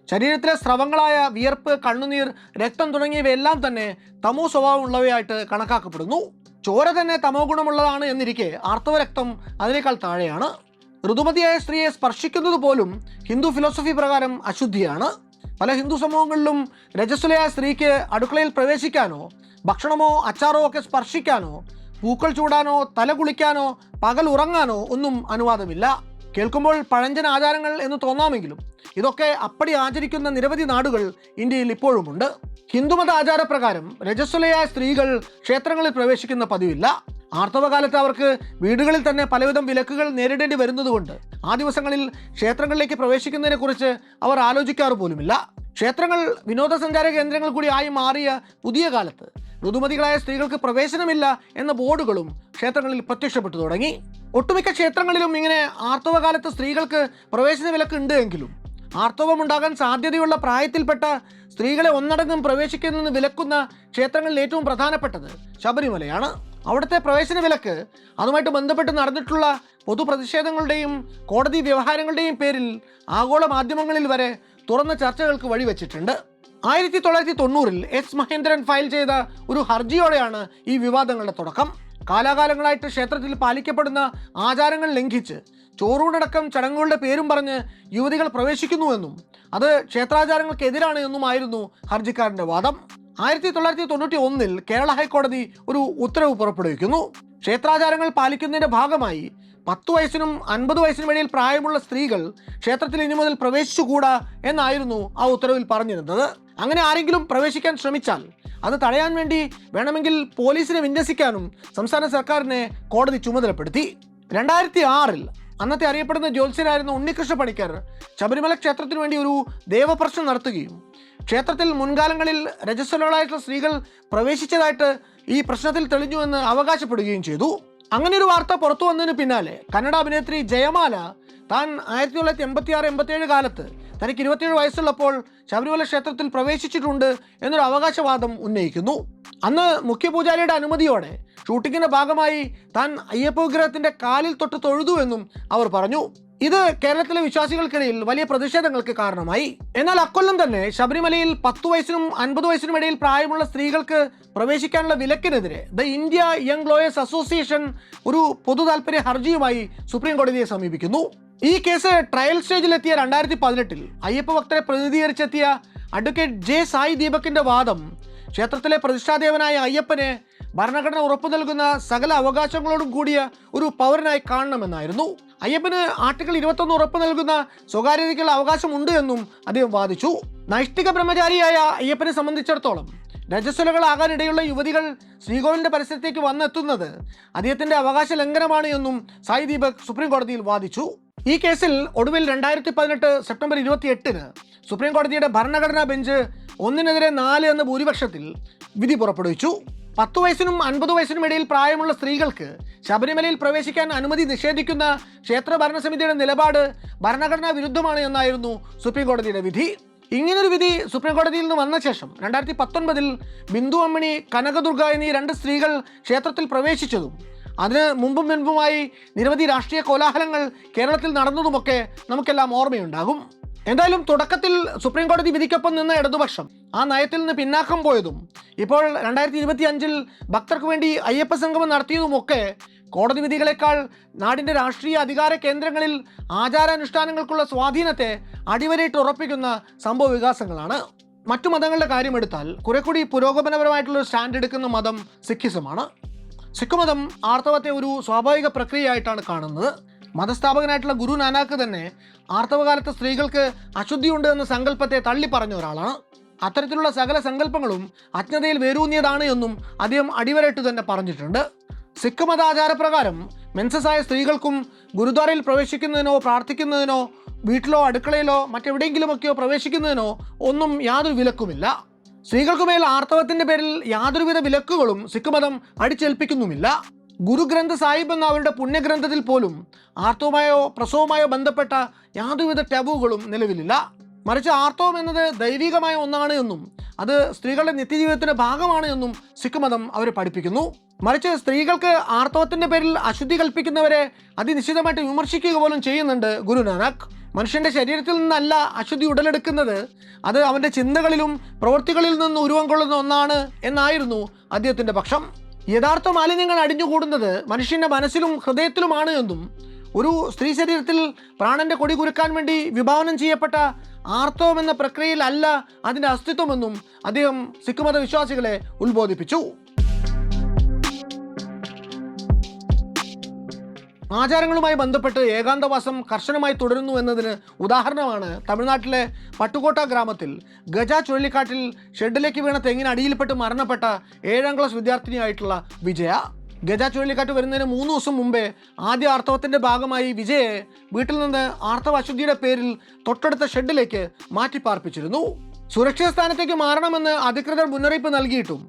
ശരീരത്തിലെ സ്രവങ്ങളായ വിയർപ്പ്, കണ്ണുനീർ, രക്തം തുടങ്ങിയവയെല്ലാം തന്നെ തമോ സ്വഭാവമുള്ളവയായിട്ട് കണക്കാക്കപ്പെടുന്നു. ചോര തന്നെ തമോ ഗുണമുള്ളതാണ് എന്നിരിക്കെ ആർത്തവ രക്തം അതിനേക്കാൾ താഴെയാണ്. ഋതുമതിയായ സ്ത്രീയെ സ്പർശിക്കുന്നത് പോലും ഹിന്ദു ഫിലോസഫി പ്രകാരം അശുദ്ധിയാണ്. പല ഹിന്ദു സമൂഹങ്ങളിലും രജസ്വലയായ സ്ത്രീക്ക് അടുക്കളയിൽ പ്രവേശിക്കാനോ ഭക്ഷണമോ അച്ചാറോ ഒക്കെ സ്പർശിക്കാനോ പൂക്കൾ ചൂടാനോ തല കുളിക്കാനോ പകൽ ഉറങ്ങാനോ ഒന്നും അനുവാദമില്ല. കേൾക്കുമ്പോൾ പഴഞ്ചൻ ആചാരങ്ങൾ എന്ന് തോന്നാമെങ്കിലും ഇതൊക്കെ അപ്പടി ആചരിക്കുന്ന നിരവധി നാടുകൾ ഇന്ത്യയിൽ ഇപ്പോഴുമുണ്ട്. ഹിന്ദുമത ആചാരപ്രകാരം രജസ്വലയായ സ്ത്രീകൾ ക്ഷേത്രങ്ങളിൽ പ്രവേശിക്കുന്ന പതിവില്ല. ആർത്തവകാലത്ത് അവർക്ക് വീടുകളിൽ തന്നെ പലവിധം വിലക്കുകൾ നേരിടേണ്ടി വരുന്നതുകൊണ്ട് ആ ദിവസങ്ങളിൽ ക്ഷേത്രങ്ങളിലേക്ക് പ്രവേശിക്കുന്നതിനെക്കുറിച്ച് അവർ ആലോചിക്കാറ് പോലുമില്ല. ക്ഷേത്രങ്ങൾ വിനോദസഞ്ചാര കേന്ദ്രങ്ങൾ കൂടി ആയി മാറിയ പുതിയ കാലത്ത് ഋതുമതികളായ സ്ത്രീകൾക്ക് പ്രവേശനമില്ല എന്ന ബോർഡുകളും ക്ഷേത്രങ്ങളിൽ പ്രത്യക്ഷപ്പെട്ടു തുടങ്ങി. ഒട്ടുമിക്ക ക്ഷേത്രങ്ങളിലും ഇങ്ങനെ ആർത്തവകാലത്ത് സ്ത്രീകൾക്ക് പ്രവേശന വിലക്ക് ഉണ്ട് എങ്കിലും ആർത്തവമുണ്ടാകാൻ സാധ്യതയുള്ള പ്രായത്തിൽപ്പെട്ട സ്ത്രീകളെ ഒന്നടങ്കം പ്രവേശിക്കുന്നതിന് വിലക്കുന്ന ക്ഷേത്രങ്ങളിൽ ഏറ്റവും പ്രധാനപ്പെട്ടത് ശബരിമലയാണ്. അവിടുത്തെ പ്രവേശന വിലക്ക് അതുമായിട്ട് ബന്ധപ്പെട്ട് നടന്നിട്ടുള്ള പൊതുപ്രതിഷേധങ്ങളുടെയും കോടതി വ്യവഹാരങ്ങളുടെയും പേരിൽ ആഗോള മാധ്യമങ്ങളിൽ വരെ തുറന്ന ചർച്ചകൾക്ക് വഴിവെച്ചിട്ടുണ്ട്. 1990-ൽ എസ് മഹേന്ദ്രൻ ഫയൽ ചെയ്ത ഒരു ഹർജിയോടെയാണ് ഈ വിവാദങ്ങളുടെ തുടക്കം. കാലാകാലങ്ങളായിട്ട് ക്ഷേത്രത്തിൽ പാലിക്കപ്പെടുന്ന ആചാരങ്ങൾ ലംഘിച്ച് ചോറൂണടക്കം ചടങ്ങുകളുടെ പേരും പറഞ്ഞ് യുവതികൾ പ്രവേശിക്കുന്നുവെന്നും അത് ക്ഷേത്രാചാരങ്ങൾക്കെതിരാണ് എന്നുമായിരുന്നു ഹർജിക്കാരൻ്റെ വാദം. 1991-ൽ കേരള ഹൈക്കോടതി ഒരു ഉത്തരവ് പുറപ്പെടുവിക്കുന്നു. ക്ഷേത്രാചാരങ്ങൾ പാലിക്കുന്നതിൻ്റെ ഭാഗമായി 10 വയസ്സിനും 50 വയസ്സിനും ഇടയിൽ പ്രായമുള്ള സ്ത്രീകൾ ക്ഷേത്രത്തിൽ ഇനി മുതൽ പ്രവേശിച്ചുകൂടാ എന്നായിരുന്നു ആ ഉത്തരവിൽ പറഞ്ഞിരുന്നത്. അങ്ങനെ ആരെങ്കിലും പ്രവേശിക്കാൻ ശ്രമിച്ചാൽ അത് തടയാൻ വേണ്ടി വേണമെങ്കിൽ പോലീസിനെ വിന്യസിക്കാനും സംസ്ഥാന സർക്കാരിനെ കോടതി ചുമതലപ്പെടുത്തി. 2006-ൽ അന്നത്തെ അറിയപ്പെടുന്ന ജ്യോത്സ്യരായിരുന്ന ഉണ്ണികൃഷ്ണ പണിക്കർ ശബരിമല ക്ഷേത്രത്തിനു വേണ്ടി ഒരു ദേവപ്രശ്നം നടത്തുകയും ക്ഷേത്രത്തിൽ മുൻകാലങ്ങളിൽ രജസ്വലകളായിട്ടുള്ള സ്ത്രീകൾ പ്രവേശിച്ചതായിട്ട് ഈ പ്രശ്നത്തിൽ തെളിഞ്ഞുവെന്ന് അവകാശപ്പെടുകയും ചെയ്തു. അങ്ങനെ ഒരു വാർത്ത പുറത്തു വന്നതിന് പിന്നാലെ കന്നഡ അഭിനേത്രി ജയമാല താൻ 1986-87 കാലത്ത് തനിക്ക് 27 വയസ്സുള്ളപ്പോൾ ശബരിമല ക്ഷേത്രത്തിൽ പ്രവേശിച്ചിട്ടുണ്ട് എന്നൊരു അവകാശവാദം ഉന്നയിക്കുന്നു. അന്ന് മുഖ്യപൂജാരിയുടെ അനുമതിയോടെ ഷൂട്ടിങ്ങിന്റെ ഭാഗമായി താൻ അയ്യപ്പ വിഗ്രഹത്തിന്റെ കാലിൽ തൊട്ട് തൊഴുതു എന്നും അവർ പറഞ്ഞു. ഇത് കേരളത്തിലെ വിശ്വാസികൾക്കിടയിൽ വലിയ പ്രതിഷേധങ്ങൾക്ക് കാരണമായി. എന്നാൽ അക്കൊല്ലം തന്നെ ശബരിമലയിൽ 10 വയസ്സിനും 50 വയസ്സിനും ഇടയിൽ പ്രായമുള്ള സ്ത്രീകൾക്ക് പ്രവേശിക്കാനുള്ള വിലക്കിനെതിരെ the India young lawyers association ഒരു പൊതു താൽപര്യ ഹർജിയുമായി സുപ്രീം കോടതിയെ സമീപിക്കുന്നു. ഈ കേസ് ട്രയൽ സ്റ്റേജിലെത്തിയ 2018 അയ്യപ്പ ഭക്തരെ പ്രതിനിധീകരിച്ചെത്തിയ അഡ്വക്കേറ്റ് ജെ സായി ദീപകിന്റെ വാദം ക്ഷേത്രത്തിലെ പ്രതിഷ്ഠാദേവനായ അയ്യപ്പനെ ഭരണഘടന ഉറപ്പു നൽകുന്ന സകല അവകാശങ്ങളോടും കൂടിയ ഒരു പൗരനായി കാണണമെന്നായിരുന്നു. അയ്യപ്പന് ആർട്ടിക്കിൾ 21 ഉറപ്പു നൽകുന്ന സ്വകാര്യതയ്ക്കുള്ള അവകാശമുണ്ട് എന്നും അദ്ദേഹം വാദിച്ചു. നൈഷ്ഠിക ബ്രഹ്മചാരിയായ അയ്യപ്പനെ സംബന്ധിച്ചിടത്തോളം രജസ്വലകളാകാനിടയുള്ള യുവതികൾ ശ്രീകോവിലിന്റെ പരിസരത്തേക്ക് വന്നെത്തുന്നത് അദ്ദേഹത്തിന്റെ അവകാശ ലംഘനമാണ് എന്നും സായി ദീപക് സുപ്രീം കോടതിയിൽ വാദിച്ചു. ഈ കേസിൽ ഒടുവിൽ 2018 സെപ്റ്റംബർ 28 സുപ്രീം കോടതിയുടെ ഭരണഘടനാ ബെഞ്ച് 1-4 എന്ന ഭൂരിപക്ഷത്തിൽ വിധി പുറപ്പെടുവിച്ചു. 10 വയസ്സിനും 50 വയസ്സിനും ഇടയിൽ പ്രായമുള്ള സ്ത്രീകൾക്ക് ശബരിമലയിൽ പ്രവേശിക്കാൻ അനുമതി നിഷേധിക്കുന്ന ക്ഷേത്ര ഭരണസമിതിയുടെ നിലപാട് ഭരണഘടനാ വിരുദ്ധമാണ് എന്നായിരുന്നു സുപ്രീം കോടതിയുടെ വിധി. ഇങ്ങനൊരു വിധി സുപ്രീം കോടതിയിൽ നിന്ന് വന്ന ശേഷം 2019 ബിന്ദു അമ്മിണി, കനകദുർഗ എന്നീ 2 സ്ത്രീകൾ ക്ഷേത്രത്തിൽ പ്രവേശിച്ചതും അതിന് മുമ്പുമായി നിരവധി രാഷ്ട്രീയ കോലാഹലങ്ങൾ കേരളത്തിൽ നടന്നതുമൊക്കെ നമുക്കെല്ലാം ഓർമ്മയുണ്ടാകും. എന്തായാലും തുടക്കത്തിൽ സുപ്രീം കോടതി വിധിക്കൊപ്പം നിന്ന ഇടതുപക്ഷം ആ നയത്തിൽ നിന്ന് പിന്നാക്കം പോയതും ഇപ്പോൾ 2025 ഭക്തർക്ക് വേണ്ടി അയ്യപ്പ സംഗമം നടത്തിയതുമൊക്കെ കോടതി വിധികളെക്കാൾ നാടിൻ്റെ രാഷ്ട്രീയ അധികാര കേന്ദ്രങ്ങളിൽ ആചാരാനുഷ്ഠാനങ്ങൾക്കുള്ള സ്വാധീനത്തെ അടിവരയിട്ട് ഉറപ്പിക്കുന്ന സംഭവ വികാസങ്ങളാണ്. മറ്റു മതങ്ങളുടെ കാര്യമെടുത്താൽ കുറെ കൂടി പുരോഗമനപരമായിട്ടുള്ള സ്റ്റാൻഡ് എടുക്കുന്ന മതം സിഖിസമാണ്. സിഖ് മതം ആർത്തവത്തെ ഒരു സ്വാഭാവിക പ്രക്രിയയായിട്ടാണ് കാണുന്നത്. മതസ്ഥാപകനായിട്ടുള്ള ഗുരു നാനാക്ക് തന്നെ ആർത്തവകാലത്ത് സ്ത്രീകൾക്ക് അശുദ്ധിയുണ്ട് എന്ന സങ്കല്പത്തെ തള്ളിപ്പറഞ്ഞ ഒരാളാണ്. അത്തരത്തിലുള്ള സകല സങ്കല്പങ്ങളും അജ്ഞതയിൽ വേരൂന്നിയതാണ് എന്നും അദ്ദേഹം അടിവരയിട്ട് തന്നെ പറഞ്ഞിട്ടുണ്ട്. സിഖ് മതാചാരപ്രകാരം മെൻസസായ സ്ത്രീകൾക്കും ഗുരുദ്വാരയിൽ പ്രവേശിക്കുന്നതിനോ പ്രാർത്ഥിക്കുന്നതിനോ വീട്ടിലോ അടുക്കളയിലോ മറ്റെവിടെയെങ്കിലുമൊക്കെയോ പ്രവേശിക്കുന്നതിനോ ഒന്നും യാതൊരു വിലക്കുമില്ല. സ്ത്രീകൾക്കുമേൽ ആർത്തവത്തിൻ്റെ പേരിൽ യാതൊരുവിധ വിലക്കുകളും സിഖ് മതം അടിച്ചേൽപ്പിക്കുന്നുമില്ല. ഗുരുഗ്രന്ഥ സാഹിബ് എന്ന അവരുടെ പുണ്യഗ്രന്ഥത്തിൽ പോലും ആർത്തവമായോ പ്രസവമായോ ബന്ധപ്പെട്ട യാതൊരുവിധ ടാബുകളും നിലവിലില്ല. മറിച്ച് ആർത്തവം എന്നത് ദൈവികമായ ഒന്നാണ് എന്നും അത് സ്ത്രീകളുടെ നിത്യജീവിതത്തിൻ്റെ ഭാഗമാണ് എന്നും സിഖ് മതം അവരെ പഠിപ്പിക്കുന്നു. മറിച്ച് സ്ത്രീകൾക്ക് ആർത്തവത്തിൻ്റെ പേരിൽ അശുദ്ധി കൽപ്പിക്കുന്നവരെ അതിനിശ്ചിതമായിട്ട് വിമർശിക്കുക പോലും ചെയ്യുന്നുണ്ട് ഗുരു നാനാക്ക്. മനുഷ്യൻ്റെ ശരീരത്തിൽ നിന്നല്ല അശുദ്ധി ഉടലെടുക്കുന്നത്, അത് അവൻ്റെ ചിന്തകളിലും പ്രവൃത്തികളിൽ നിന്ന് ഉരുവം കൊള്ളുന്ന ഒന്നാണ് എന്നായിരുന്നു അദ്ദേഹത്തിൻ്റെ പക്ഷം. യഥാർത്ഥ മാലിന്യങ്ങൾ അടിഞ്ഞുകൂടുന്നത് മനുഷ്യൻ്റെ മനസ്സിലും ഹൃദയത്തിലുമാണ് എന്നും ഒരു സ്ത്രീ ശരീരത്തിൽ പ്രാണന്റെ കൊടി കുരുക്കാൻ വേണ്ടി വിഭാവനം ചെയ്യപ്പെട്ട ആർത്തവം എന്ന പ്രക്രിയയിൽ അല്ല അതിൻ്റെ അസ്തിത്വമെന്നും അദ്ദേഹം സിഖ് മത വിശ്വാസികളെ ഉത്ബോധിപ്പിച്ചു. ആചാരങ്ങളുമായി ബന്ധപ്പെട്ട് ഏകാന്തവാസം കർശനമായി തുടരുന്നു എന്നതിന് ഉദാഹരണമാണ് തമിഴ്നാട്ടിലെ പട്ടുകോട്ട ഗ്രാമത്തിൽ ഗജ ചുഴലിക്കാറ്റിൽ ഷെഡിലേക്ക് വീണ തെങ്ങിന് അടിയിൽപ്പെട്ട് മരണപ്പെട്ട 7ാം ക്ലാസ് വിദ്യാർത്ഥിനിയായിട്ടുള്ള വിജയ. ഗജ ചുഴലിക്കാറ്റ് വരുന്നതിന് 3 ദിവസം മുമ്പേ ആദ്യ ആർത്തവത്തിൻ്റെ ഭാഗമായി വിജയെ വീട്ടിൽ നിന്ന് ആർത്തവ അശുദ്ധിയുടെ പേരിൽ തൊട്ടടുത്ത ഷെഡിലേക്ക് മാറ്റിപ്പാർപ്പിച്ചിരുന്നു. സുരക്ഷിത സ്ഥാനത്തേക്ക് മാറണമെന്ന് അധികൃതർ മുന്നറിയിപ്പ് നൽകിയിട്ടും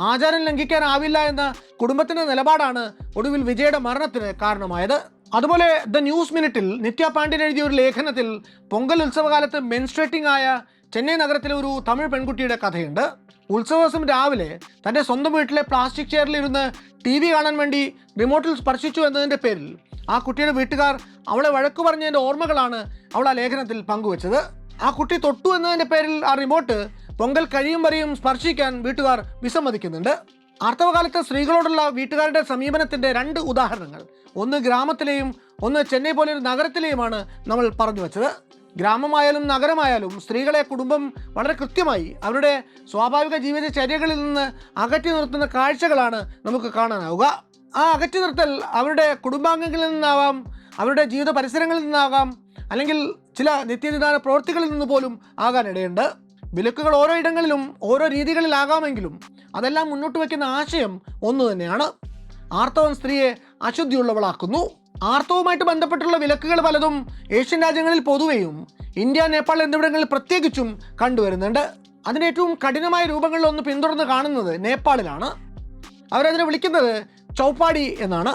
ആചാരം ലംഘിക്കാനാവില്ല എന്ന കുടുംബത്തിൻ്റെ നിലപാടാണ് ഒടുവിൽ വിജയുടെ മരണത്തിന് കാരണമായത്. അതുപോലെ ദ ന്യൂസ് മിനിറ്റിൽ നിത്യ പാണ്ഡ്യൻ എഴുതിയ ഒരു ലേഖനത്തിൽ പൊങ്കൽ ഉത്സവകാലത്ത് മെൻസ്ട്രേറ്റിംഗ് ആയ ചെന്നൈ നഗരത്തിലെ ഒരു തമിഴ് പെൺകുട്ടിയുടെ കഥയുണ്ട്. ഉത്സവ ദിവസം രാവിലെ തൻ്റെ സ്വന്തം വീട്ടിലെ പ്ലാസ്റ്റിക് ചെയറിലിരുന്ന് TV കാണാൻ വേണ്ടി റിമോട്ടിൽ സ്പർശിച്ചു എന്നതിൻ്റെ പേരിൽ ആ കുട്ടിയുടെ വീട്ടുകാർ അവളെ വഴക്കു പറഞ്ഞതിൻ്റെ ഓർമ്മകളാണ് അവൾ ആ ലേഖനത്തിൽ പങ്കുവച്ചത്. ആ കുട്ടി തൊട്ടു എന്നതിൻ്റെ പേരിൽ ആ റിമോട്ട് പൊങ്കൽ കഴിയും വരെയും സ്പർശിക്കാൻ വീട്ടുകാർ വിസമ്മതിക്കുന്നുണ്ട്. ആർത്തവകാലത്ത് സ്ത്രീകളോടുള്ള വീട്ടുകാരുടെ സമീപനത്തിൻ്റെ 2 ഉദാഹരണങ്ങൾ, ഒന്ന് ഗ്രാമത്തിലെയും ഒന്ന് ചെന്നൈ പോലൊരു നഗരത്തിലെയുമാണ് നമ്മൾ പറഞ്ഞു വച്ചത്. ഗ്രാമമായാലും നഗരമായാലും സ്ത്രീകളെ കുടുംബം വളരെ കൃത്യമായി അവരുടെ സ്വാഭാവിക ജീവിതചര്യകളിൽ നിന്ന് അകറ്റി നിർത്തുന്ന കാഴ്ചകളാണ് നമുക്ക് കാണാനാവുക. ആ അകറ്റി നിർത്തൽ അവരുടെ കുടുംബാംഗങ്ങളിൽ നിന്നാവാം, അവരുടെ ജീവിത പരിസരങ്ങളിൽ നിന്നാകാം, അല്ലെങ്കിൽ ചില നിത്യനിദാന പ്രവൃത്തികളിൽ നിന്ന് പോലും ആകാനിടയുണ്ട്. വിലക്കുകൾ ഓരോ ഇടങ്ങളിലും ഓരോ രീതികളിലാകാമെങ്കിലും അതെല്ലാം മുന്നോട്ട് വയ്ക്കുന്ന ആശയം ഒന്നു തന്നെയാണ്. ആർത്തവം സ്ത്രീയെ അശുദ്ധിയുള്ളവളാക്കുന്നു. ആർത്തവവുമായിട്ട് ബന്ധപ്പെട്ടുള്ള വിലക്കുകൾ പലതും ഏഷ്യൻ രാജ്യങ്ങളിൽ പൊതുവെയും ഇന്ത്യ, നേപ്പാൾ എന്നിവിടങ്ങളിൽ പ്രത്യേകിച്ചും കണ്ടുവരുന്നുണ്ട്. അതിൻ്റെ ഏറ്റവും കഠിനമായ രൂപങ്ങളിൽ ഒന്ന് പിന്തുടർന്ന് കാണുന്നത് നേപ്പാളിലാണ്. അവരതിനെ വിളിക്കുന്നത് ചൗപ്പാടി എന്നാണ്.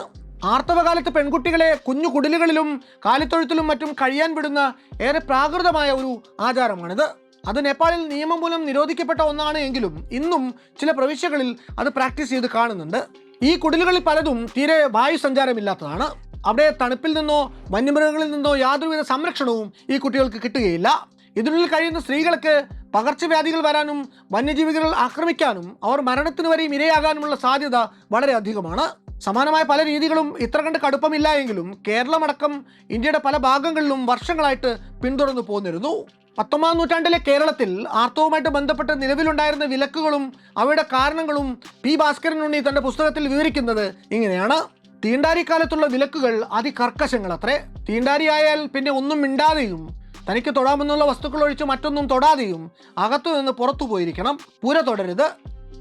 ആർത്തവകാലത്ത് പെൺകുട്ടികളെ കുഞ്ഞു കുടിലുകളിലും കാലിത്തൊഴുത്തിലും മറ്റും കഴിയാൻ വിടുന്ന ഏറെ പ്രാകൃതമായ ഒരു ആചാരമാണിത്. അത് നേപ്പാളിൽ നിയമം മൂലം നിരോധിക്കപ്പെട്ട ഒന്നാണ് എങ്കിലും ഇന്നും ചില പ്രവിശ്യകളിൽ അത് പ്രാക്ടീസ് ചെയ്ത് കാണുന്നുണ്ട്. ഈ കുടിലുകളിൽ പലതും തീരെ വായു സഞ്ചാരമില്ലാത്തതാണ്. അവിടെ തണുപ്പിൽ നിന്നോ വന്യമൃഗങ്ങളിൽ നിന്നോ യാതൊരുവിധ സംരക്ഷണവും ഈ കുട്ടികൾക്ക് കിട്ടുകയില്ല. ഇതിനുള്ളിൽ കഴിയുന്ന സ്ത്രീകൾക്ക് പകർച്ചവ്യാധികൾ വരാനും വന്യജീവികൾ ആക്രമിക്കാനും അവർ മരണത്തിന് വരെയും ഇരയാകാനുമുള്ള സാധ്യത വളരെ അധികമാണ്. സമാനമായ പല രീതികളും ഇത്ര കണ്ട് കടുപ്പമില്ല എങ്കിലും കേരളമടക്കം ഇന്ത്യയുടെ പല ഭാഗങ്ങളിലും വർഷങ്ങളായിട്ട് പിന്തുടർന്നു പോന്നിരുന്നു. 19ാം നൂറ്റാണ്ടിലെ കേരളത്തിൽ ആർത്തവവുമായിട്ട് ബന്ധപ്പെട്ട് നിലവിലുണ്ടായിരുന്ന വിലക്കുകളും അവയുടെ കാരണങ്ങളും പി ഭാസ്കരൻ ഉണ്ണി തന്റെ പുസ്തകത്തിൽ വിവരിക്കുന്നത് ഇങ്ങനെയാണ്. തീണ്ടാരിക്കാലത്തുള്ള വിലക്കുകൾ അതികർക്കശങ്ങളത്രേ. തീണ്ടാരിയായാൽ പിന്നെ ഒന്നും മിണ്ടാതെയും തനിക്ക് തൊടാമെന്നുള്ള വസ്തുക്കൾ ഒഴിച്ച് മറ്റൊന്നും തൊടാതെയും അകത്തു നിന്ന് പുറത്തു പോയിരിക്കണം. പുര തൊടരുത്.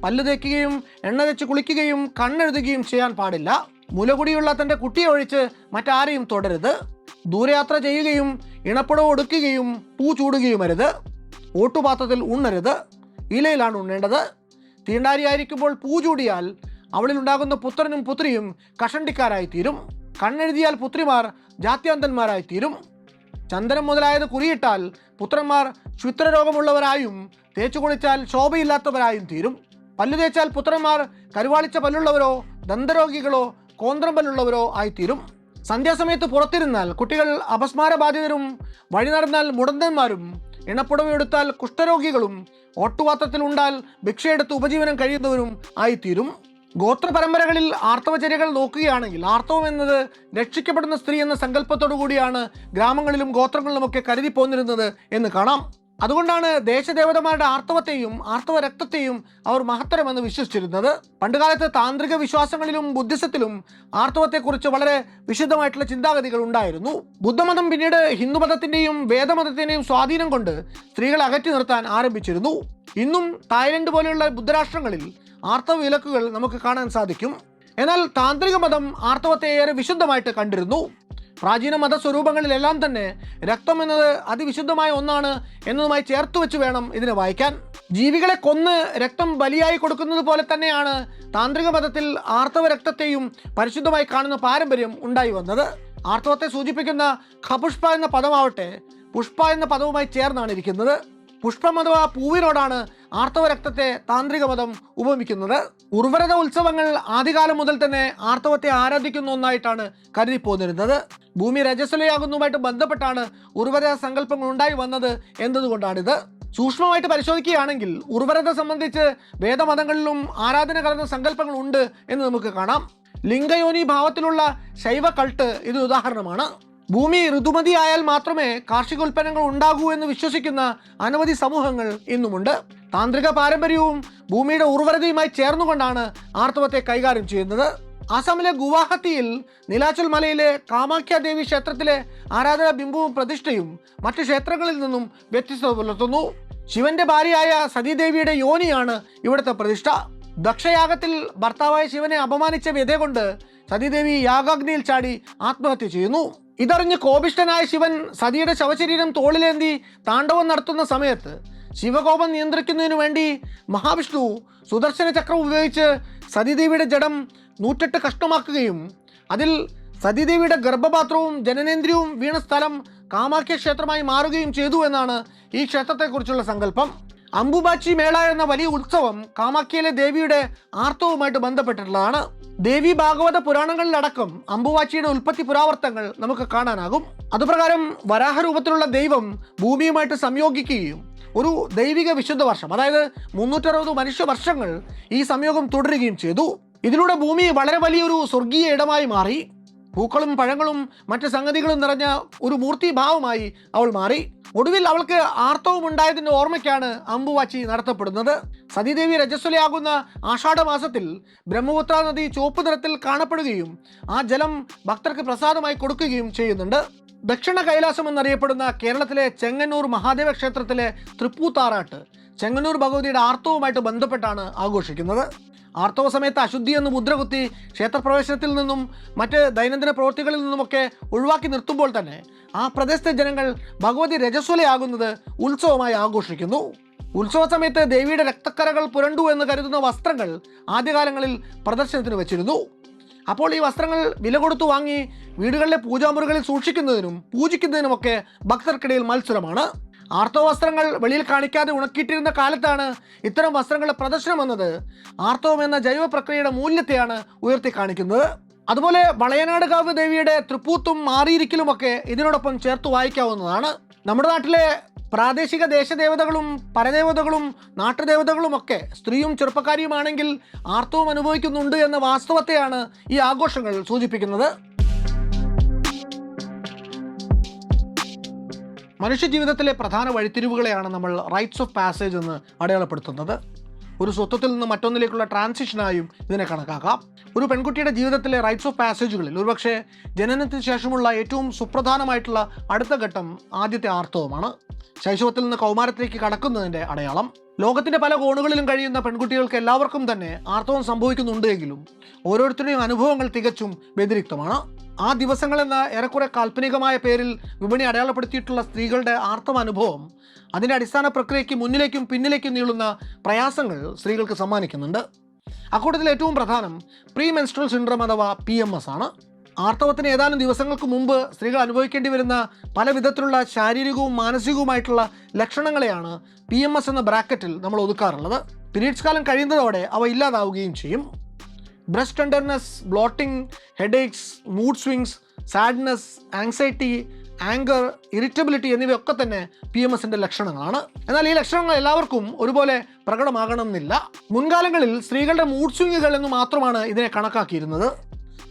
പല്ല് തേക്കുകയും എണ്ണ തേച്ച് കുളിക്കുകയും കണ്ണെഴുതുകയും ചെയ്യാൻ പാടില്ല. മുലകുടിയുള്ള തൻ്റെ കുട്ടിയെ ഒഴിച്ച് മറ്റാരെയും തൊടരുത്. ദൂരയാത്ര ചെയ്യുകയും ഇണപ്പുടവ് ഒടുക്കുകയും പൂ ചൂടുകയും അരുത്. ഓട്ടുപാത്രത്തിൽ ഉണ്ണരുത്. ഇലയിലാണ് ഉണ്ണേണ്ടത്. തീണ്ടാരിയായിരിക്കുമ്പോൾ പൂ ചൂടിയാൽ അവളിലുണ്ടാകുന്ന പുത്രനും പുത്രിയും കഷണ്ടിക്കാരായിത്തീരും. കണ്ണെഴുതിയാൽ പുത്രിമാർ ജാത്യാന്തന്മാരായിത്തീരും. ചന്ദനം മുതലായത് കുറിയിട്ടാൽ പുത്രന്മാർ ക്ഷുത്രരോഗമുള്ളവരായും തേച്ചു കുളിച്ചാൽ ശോഭയില്ലാത്തവരായും തീരും. പല്ലു തേച്ചാൽ പുത്രന്മാർ കരുവാളിച്ച പല്ലുള്ളവരോ ദന്തരോഗികളോ കോന്ത്രം പല്ലുള്ളവരോ ആയിത്തീരും. സന്ധ്യാസമയത്ത് പുറത്തിരുന്നാൽ കുട്ടികൾ അപസ്മാരബാധിതരും വഴി നടന്നാൽ മുടന്തന്മാരും ഇണപ്പുടവയെടുത്താൽ കുഷ്ഠരോഗികളും ഓട്ടുപാത്രത്തിൽ ഉണ്ടാൽ ഭിക്ഷയെടുത്ത് ഉപജീവനം കഴിയുന്നവരും ആയിത്തീരും. ഗോത്ര പരമ്പരകളിൽ ആർത്തവചര്യകൾ നോക്കുകയാണെങ്കിൽ ആർത്തവം എന്നത് രക്ഷിക്കപ്പെടുന്ന സ്ത്രീ എന്ന സങ്കല്പത്തോടു കൂടിയാണ് ഗ്രാമങ്ങളിലും ഗോത്രങ്ങളിലുമൊക്കെ കരുതി പോന്നിരുന്നത് എന്ന് കാണാം. അതുകൊണ്ടാണ് ദേശദേവതമാരുടെ ആർത്തവത്തെയും ആർത്തവ രക്തത്തെയും അവർ മഹത്തരമെന്ന് വിശ്വസിച്ചിരുന്നത്. പണ്ടുകാലത്ത് താന്ത്രിക വിശ്വാസങ്ങളിലും ബുദ്ധിസത്തിലും ആർത്തവത്തെക്കുറിച്ച് വളരെ വിശുദ്ധമായിട്ടുള്ള ചിന്താഗതികൾ ഉണ്ടായിരുന്നു. ബുദ്ധമതം പിന്നീട് ഹിന്ദുമതത്തിൻ്റെയും വേദമതത്തിൻ്റെയും സ്വാധീനം കൊണ്ട് സ്ത്രീകളെ അകറ്റി നിർത്താൻ ആരംഭിച്ചിരുന്നു. ഇന്നും തായ്ലൻഡ് പോലെയുള്ള ബുദ്ധരാഷ്ട്രങ്ങളിൽ ആർത്തവ വിലക്കുകൾ നമുക്ക് കാണാൻ സാധിക്കും. എന്നാൽ താന്ത്രിക മതം ആർത്തവത്തെ ഏറെ വിശുദ്ധമായിട്ട് കണ്ടിരുന്നു. പ്രാചീന മതസ്വരൂപങ്ങളിലെല്ലാം തന്നെ രക്തം എന്നത് അതിവിശുദ്ധമായ ഒന്നാണ് എന്നതുമായി ചേർത്ത് വെച്ച് വേണം ഇതിനെ വായിക്കാൻ. ജീവികളെ കൊന്ന് രക്തം ബലിയായി കൊടുക്കുന്നത് പോലെ തന്നെയാണ് താന്ത്രിക മതത്തിൽ ആർത്തവ രക്തത്തെയും പരിശുദ്ധമായി കാണുന്ന പാരമ്പര്യം ഉണ്ടായി വന്നത്. ആർത്തവത്തെ സൂചിപ്പിക്കുന്ന ഖപുഷ്പ എന്ന പദമാവട്ടെ പുഷ്പ എന്ന പദവുമായി ചേർന്നാണ് ഇരിക്കുന്നത്. പുഷ്പം അഥവാ പൂവിനോടാണ് ആർത്തവ രക്തത്തെ താന്ത്രിക മതം ഉപമിക്കുന്നത്. ഉർവരത ഉത്സവങ്ങൾ ആദ്യകാലം മുതൽ തന്നെ ആർത്തവത്തെ ആരാധിക്കുന്ന ഒന്നായിട്ടാണ് കരുതി പോന്നിരുന്നത്. ഭൂമി രജസ്വലയാകുന്നതുമായിട്ട് ബന്ധപ്പെട്ടാണ് ഉർവരത സങ്കല്പങ്ങൾ ഉണ്ടായി വന്നത് എന്നതുകൊണ്ടാണിത്. സൂക്ഷ്മമായിട്ട് പരിശോധിക്കുകയാണെങ്കിൽ ഉർവരത സംബന്ധിച്ച് വേദമതങ്ങളിലും ആരാധന കലർന്ന സങ്കല്പങ്ങൾ ഉണ്ട് എന്ന് നമുക്ക് കാണാം. ലിംഗയോനി ഭാവത്തിലുള്ള ശൈവ കൾട്ട് ഇത് ഉദാഹരണമാണ്. ഭൂമി ഋതുമതിയായാൽ മാത്രമേ കാർഷികോൽപ്പന്നങ്ങൾ ഉണ്ടാകൂ എന്ന് വിശ്വസിക്കുന്ന അനവധി സമൂഹങ്ങൾ ഇന്നുമുണ്ട്. താന്ത്രിക പാരമ്പര്യവും ഭൂമിയുടെ ഉർവരതയുമായി ചേർന്നുകൊണ്ടാണ് ആർത്തവത്തെ കൈകാര്യം ചെയ്യുന്നത്. ആസാമിലെ ഗുവാഹത്തിയിൽ നീലാചൽ മലയിലെ കാമാഖ്യ ദേവി ക്ഷേത്രത്തിലെ ആരാധനാ ബിംബവും പ്രതിഷ്ഠയും മറ്റ് ക്ഷേത്രങ്ങളിൽ നിന്നും വ്യത്യസ്തത പുലർത്തുന്നു. ശിവന്റെ ഭാര്യയായ സതീദേവിയുടെ യോനിയാണ് ഇവിടുത്തെ പ്രതിഷ്ഠ. ദക്ഷയാഗത്തിൽ ഭർത്താവായ ശിവനെ അപമാനിച്ച വ്യത കൊണ്ട് സതീദേവി യാഗാഗ്നിയിൽ ചാടി ആത്മഹത്യ ചെയ്യുന്നു. ഇതറിഞ്ഞ് കോപിഷ്ഠനായ ശിവൻ സതിയുടെ ശവശരീരം തോളിലേന്തി താണ്ഡവം നടത്തുന്ന സമയത്ത് ശിവകോപം നിയന്ത്രിക്കുന്നതിനു വേണ്ടി മഹാവിഷ്ണു സുദർശന ചക്രം ഉപയോഗിച്ച് സതീദേവിയുടെ ജഡം 108 കഷ്ണമാക്കുകയും അതിൽ സതീദേവിയുടെ ഗർഭപാത്രവും ജനനേന്ദ്രിയവും വീണ സ്ഥലം കാമാഖ്യ ക്ഷേത്രമായി മാറുകയും ചെയ്തു എന്നാണ് ഈ ക്ഷേത്രത്തെക്കുറിച്ചുള്ള സങ്കല്പം. അംബുബാച്ചി മേള എന്ന വലിയ ഉത്സവം കാമാഖ്യയിലെ ദേവിയുടെ ആർത്തവവുമായിട്ട് ബന്ധപ്പെട്ടിട്ടുള്ളതാണ്. ദേവി ഭാഗവത പുരാണങ്ങളിലടക്കം അംബുവാച്ചിയുടെ ഉൽപ്പത്തി പുരാവർത്തങ്ങൾ നമുക്ക് കാണാനാകും. അതുപ്രകാരം വരാഹരൂപത്തിലുള്ള ദൈവം ഭൂമിയുമായിട്ട് സംയോഗിക്കുകയും ഒരു ദൈവിക വിശുദ്ധ വർഷം, അതായത് 360 മനുഷ്യ വർഷങ്ങൾ ഈ സംയോഗം തുടരുകയും ചെയ്തു. ഇതിലൂടെ ഭൂമി വളരെ വലിയൊരു സ്വർഗീയ ഇടമായി മാറി. പൂക്കളും പഴങ്ങളും മറ്റ് സംഗതികളും നിറഞ്ഞ ഒരു മൂർത്തിഭാവമായി അവൾ മാറി. ഒടുവിൽ അവൾക്ക് ആർത്തവം ഉണ്ടായതിൻ്റെ ഓർമ്മയ്ക്കാണ് അംബുവാച്ചി നടത്തപ്പെടുന്നത്. സതീദേവി രജസ്വലയാകുന്ന ആഷാഢമാസത്തിൽ ബ്രഹ്മപുത്ര നദി ചുവപ്പ് നിറത്തിൽ കാണപ്പെടുകയും ആ ജലം ഭക്തർക്ക് പ്രസാദമായി കൊടുക്കുകയും ചെയ്യുന്നുണ്ട്. ദക്ഷിണ കൈലാസം എന്നറിയപ്പെടുന്ന കേരളത്തിലെ ചെങ്ങന്നൂർ മഹാദേവ ക്ഷേത്രത്തിലെ തൃപ്പൂത്താറാട്ട് ചെങ്ങന്നൂർ ഭഗവതിയുടെ ആർത്തവവുമായിട്ട് ബന്ധപ്പെട്ടാണ് ആഘോഷിക്കുന്നത്. ആർത്തവ സമയത്ത് അശുദ്ധി എന്ന് മുദ്രകുത്തി ക്ഷേത്രപ്രവേശനത്തിൽ നിന്നും മറ്റ് ദൈനംദിന പ്രവൃത്തികളിൽ നിന്നുമൊക്കെ ഒഴിവാക്കി നിർത്തുമ്പോൾ തന്നെ ആ പ്രദേശത്തെ ജനങ്ങൾ ഭഗവതി രജസ്വലയാകുന്നത് ഉത്സവമായി ആഘോഷിക്കുന്നു. ഉത്സവ സമയത്ത് ദേവിയുടെ രക്തക്കരകൾ പുരണ്ടു എന്ന് കരുതുന്ന വസ്ത്രങ്ങൾ ആദ്യകാലങ്ങളിൽ പ്രദർശനത്തിന് വെച്ചിരുന്നു. അപ്പോൾ ഈ വസ്ത്രങ്ങൾ വില കൊടുത്തു വാങ്ങി വീടുകളിലെ പൂജാമുറികളിൽ സൂക്ഷിക്കുന്നതിനും പൂജിക്കുന്നതിനുമൊക്കെ ഭക്തർക്കിടയിൽ മത്സരമാണ്. ആർത്തവ വസ്ത്രങ്ങൾ വെളിയിൽ കാണിക്കാതെ ഉണക്കിയിട്ടിരുന്ന കാലത്താണ് ഇത്തരം വസ്ത്രങ്ങളുടെ പ്രദർശനം എന്നത് ആർത്തവം എന്ന ജൈവ പ്രക്രിയയുടെ മൂല്യത്തെയാണ് ഉയർത്തി കാണിക്കുന്നത്. അതുപോലെ വളയനാട് കാവ് ദേവിയുടെ തൃപ്പൂത്തും മാറിയിരിക്കലുമൊക്കെ ഇതിനോടൊപ്പം ചേർത്ത് വായിക്കാവുന്നതാണ്. നമ്മുടെ നാട്ടിലെ പ്രാദേശിക ദേശദേവതകളും പരദേവതകളും നാട്ടുദേവതകളുമൊക്കെ സ്ത്രീയും ചെറുപ്പക്കാരിയുമാണെങ്കിൽ ആർത്തവം അനുഭവിക്കുന്നുണ്ട് എന്ന വാസ്തവത്തെയാണ് ഈ ആഘോഷങ്ങൾ സൂചിപ്പിക്കുന്നത്. മനുഷ്യജീവിതത്തിലെ പ്രധാന വഴിത്തിരിവുകളെയാണ് നമ്മൾ റൈറ്റ്സ് ഓഫ് പാസേജ് എന്ന് അടയാളപ്പെടുത്തുന്നത്. ഒരു സ്വത്വത്തിൽ നിന്ന് മറ്റൊന്നിലേക്കുള്ള ട്രാൻസിഷനായും ഇതിനെ കണക്കാക്കാം. ഒരു പെൺകുട്ടിയുടെ ജീവിതത്തിലെ റൈറ്റ്സ് ഓഫ് പാസേജുകളിൽ ഒരുപക്ഷെ ജനനത്തിന് ശേഷമുള്ള ഏറ്റവും സുപ്രധാനമായിട്ടുള്ള അടുത്ത ഘട്ടം ആദ്യത്തെ ആർത്തവമാണ്. ശൈശവത്തിൽ നിന്ന് കൗമാരത്തിലേക്ക് കടക്കുന്നതിൻ്റെ അടയാളം. ലോകത്തിൻ്റെ പല കോണുകളിലും കഴിയുന്ന പെൺകുട്ടികൾക്ക് എല്ലാവർക്കും തന്നെ ആർത്തവം സംഭവിക്കുന്നുണ്ട് എങ്കിലും ഓരോരുത്തരുടെയും അനുഭവങ്ങൾ തികച്ചും വ്യതിരിക്തമാണ്. ആ ദിവസങ്ങളെന്ന ഏറെക്കുറെ കാൽപ്പനികമായ പേരിൽ വിപണി അടയാളപ്പെടുത്തിയിട്ടുള്ള സ്ത്രീകളുടെ ആർത്തവ അനുഭവം അതിൻ്റെ അടിസ്ഥാന പ്രക്രിയയ്ക്ക് മുന്നിലേക്കും പിന്നിലേക്കും നീളുന്ന പ്രയാസങ്ങൾ സ്ത്രീകൾക്ക് സമ്മാനിക്കുന്നുണ്ട്. അക്കൂട്ടത്തിൽ ഏറ്റവും പ്രധാനം പ്രീ മെൻസ്ട്രൽ സിൻഡ്രോം അഥവാ PMS ആണ്. ആർത്തവത്തിന് ഏതാനും ദിവസങ്ങൾക്ക് മുമ്പ് സ്ത്രീകൾ അനുഭവിക്കേണ്ടി വരുന്ന പല വിധത്തിലുള്ള ശാരീരികവും മാനസികവുമായിട്ടുള്ള ലക്ഷണങ്ങളെയാണ് PMS എന്ന ബ്രാക്കറ്റിൽ നമ്മൾ ഒതുക്കാറുള്ളത്. പീരീഡ്സ് കാലം കഴിയുന്നതോടെ അവ ഇല്ലാതാവുകയും ചെയ്യും. Breast tenderness, bloating, headaches, mood swings, sadness, anxiety, anger, irritability എന്നിവയൊക്കെ തന്നെ PMSൻ്റെ ലക്ഷണങ്ങളാണ്. എന്നാൽ ഈ ലക്ഷണങ്ങൾ എല്ലാവർക്കും ഒരുപോലെ പ്രകടമാകണമെന്നില്ല. മുൻകാലങ്ങളിൽ സ്ത്രീകളുടെ മൂഡ് സ്വിങ്ങുകൾ എന്ന് മാത്രമാണ് ഇതിനെ കണക്കാക്കിയിരുന്നത്.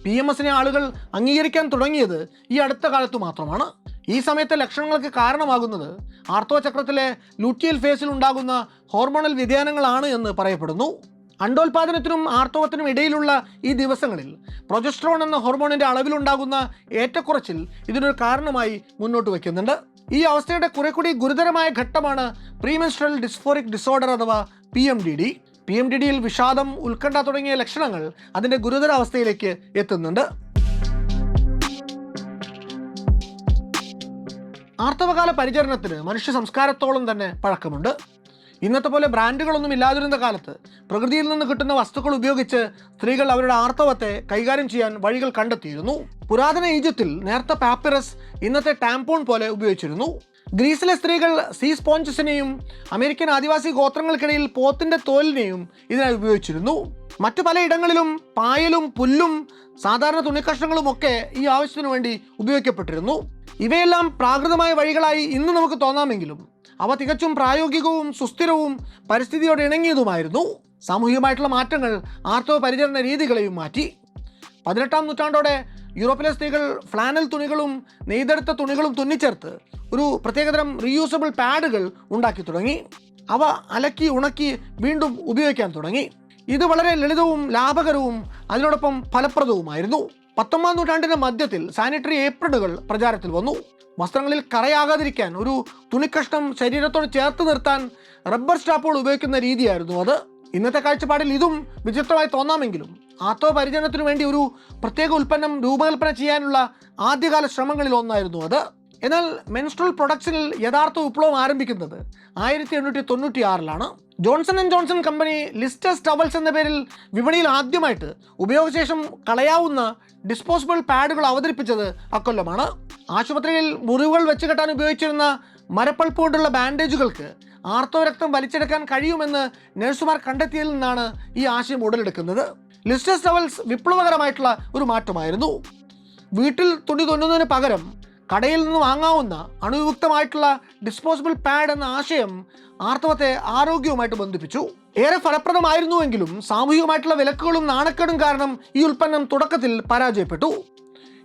PMSനെ ആളുകൾ അംഗീകരിക്കാൻ തുടങ്ങിയത് ഈ അടുത്ത കാലത്ത് മാത്രമാണ്. ഈ സമയത്തെ ലക്ഷണങ്ങൾക്ക് കാരണമാകുന്നത് ആർത്തവചക്രത്തിലെ ലൂറ്റിയൽ ഫേസിൽ ഉണ്ടാകുന്ന ഹോർമോണൽ വ്യതിയാനങ്ങളാണ് എന്ന് പറയപ്പെടുന്നു. അണ്ടോൽപാദനത്തിനും ആർത്തവത്തിനും ഇടയിലുള്ള ഈ ദിവസങ്ങളിൽ പ്രൊജസ്ട്രോൺ എന്ന ഹോർമോണിൻ്റെ അളവിലുണ്ടാകുന്ന ഏറ്റക്കുറച്ചിൽ ഇതിനൊരു കാരണമായി മുന്നോട്ട് വയ്ക്കുന്നുണ്ട്. ഈ അവസ്ഥയുടെ കുറെ കൂടി ഗുരുതരമായ ഘട്ടമാണ് പ്രീമെൻസ്ട്രൽ ഡിസ്ഫോറിക് ഡിസോർഡർ അഥവാ PMDD. PMDDയിൽ വിഷാദം, ഉത്കണ്ഠ തുടങ്ങിയ ലക്ഷണങ്ങൾ അതിൻ്റെ ഗുരുതരാവസ്ഥയിലേക്ക് എത്തുന്നുണ്ട്. ആർത്തവകാല പരിചരണത്തിന് മനുഷ്യ സംസ്കാരത്തോളം തന്നെ പഴക്കമുണ്ട്. ഇന്നത്തെ പോലെ ബ്രാൻഡുകളൊന്നും ഇല്ലാതിരുന്ന കാലത്ത് പ്രകൃതിയിൽ നിന്ന് കിട്ടുന്ന വസ്തുക്കൾ ഉപയോഗിച്ച് സ്ത്രീകൾ അവരുടെ ആർത്തവത്തെ കൈകാര്യം ചെയ്യാൻ വഴികൾ കണ്ടെത്തിയിരുന്നു. പുരാതന ഈജിപ്തിൽ നേർത്ത പാപ്പിറസ് ഇന്നത്തെ ടാംപോൺ പോലെ ഉപയോഗിച്ചിരുന്നു. ഗ്രീസിലെ സ്ത്രീകൾ സീ സ്പോഞ്ചസിനെയും അമേരിക്കൻ ആദിവാസി ഗോത്രങ്ങൾക്കിടയിൽ പോത്തിൻ്റെ തോലിനെയും ഇതിനായി ഉപയോഗിച്ചിരുന്നു. മറ്റു പലയിടങ്ങളിലും പായലും പുല്ലും സാധാരണ തുണിക്കഷ്ണങ്ങളും ഒക്കെ ഈ ആവശ്യത്തിനു വേണ്ടി ഉപയോഗിക്കപ്പെട്ടിരുന്നു. ഇവയെല്ലാം പ്രാകൃതമായ വഴികളായി ഇന്ന് നമുക്ക് തോന്നാമെങ്കിലും അവ തികച്ചും പ്രായോഗികവും സുസ്ഥിരവും പരിസ്ഥിതിയോട് ഇണങ്ങിയതുമായിരുന്നു. സാമൂഹികമായിട്ടുള്ള മാറ്റങ്ങൾ ആർത്തവ പരിചരണ രീതികളെയും മാറ്റി. 18-ാം നൂറ്റാണ്ടോടെ യൂറോപ്പിലെ സ്ത്രീകൾ ഫ്ലാനൽ തുണികളും നെയ്തെടുത്ത തുണികളും തുന്നിച്ചേർത്ത് ഒരു പ്രത്യേകതരം റീയൂസബിൾ പാഡുകൾ ഉണ്ടാക്കി തുടങ്ങി. അവ അലക്കി ഉണക്കി വീണ്ടും ഉപയോഗിക്കാൻ തുടങ്ങി. ഇത് വളരെ ലളിതവും ലാഭകരവും അതിനോടൊപ്പം ഫലപ്രദവുമായിരുന്നു. 19-ാം നൂറ്റാണ്ടിൻ്റെ മധ്യത്തിൽ സാനിറ്ററി ഏപ്രണുകൾ പ്രചാരത്തിൽ വന്നു. വസ്ത്രങ്ങളിൽ കറയാകാതിരിക്കാൻ ഒരു തുണിക്കഷ്ണം ശരീരത്തോട് ചേർത്ത് നിർത്താൻ റബ്ബർ സ്റ്റാപ്പുകൾ ഉപയോഗിക്കുന്ന രീതിയായിരുന്നു അത്. ഇന്നത്തെ കാഴ്ചപ്പാടിൽ ഇതും വിചിത്രമായി തോന്നാമെങ്കിലും ആർത്തവ പരിചരണത്തിനു വേണ്ടി ഒരു പ്രത്യേക ഉൽപ്പന്നം രൂപകൽപ്പന ചെയ്യാനുള്ള ആദ്യകാല ശ്രമങ്ങളിൽ ഒന്നായിരുന്നു അത്. എന്നാൽ മെൻസ്ട്രൽ പ്രൊഡക്ഷനിൽ യഥാർത്ഥ വിപ്ലവം ആരംഭിക്കുന്നത് 1896-ലാണ്. Johnson and Johnson company Lister's towels എന്ന പേരിൽ വിപണിയിൽ ആദ്യമായിട്ട് ഉപയോഗശേഷം കളയാവുന്ന ഡിസ്പോസിബിൾ പാഡുകൾ അവതരിപ്പിച്ചത് അക്കൊല്ലമാണ്. ആശുപത്രിയിൽ മുറിവുകൾ വെച്ച് കെട്ടാൻ ഉപയോഗിച്ചിരുന്ന മരപ്പൾപ്പ് കൊണ്ടുള്ള ബാൻഡേജുകൾക്ക് ആർത്തവ രക്തം വലിച്ചെടുക്കാൻ കഴിയുമെന്ന് നഴ്സുമാർ കണ്ടെത്തിയതിൽ നിന്നാണ് ഈ ആശയം ഉടലെടുക്കുന്നത്. ലിസ്റ്റേഴ്സ് ടവൽസ് വിപ്ലവകരമായിട്ടുള്ള ഒരു മാറ്റമായിരുന്നു. വീട്ടിൽ തുണി തുന്നുന്നതിന് പകരം കടയിൽ നിന്ന് വാങ്ങാവുന്ന അണുവിമുക്തമായിട്ടുള്ള ഡിസ്പോസിബിൾ പാഡ് എന്ന ആശയം ആർത്തവത്തെ ആരോഗ്യവുമായിട്ട് ബന്ധിപ്പിച്ചു. ഏറെ ഫലപ്രദമായിരുന്നുവെങ്കിലും സാമൂഹികമായിട്ടുള്ള വിലക്കുകളും നാണക്കേടും കാരണം ഈ ഉൽപ്പന്നം തുടക്കത്തിൽ പരാജയപ്പെട്ടു.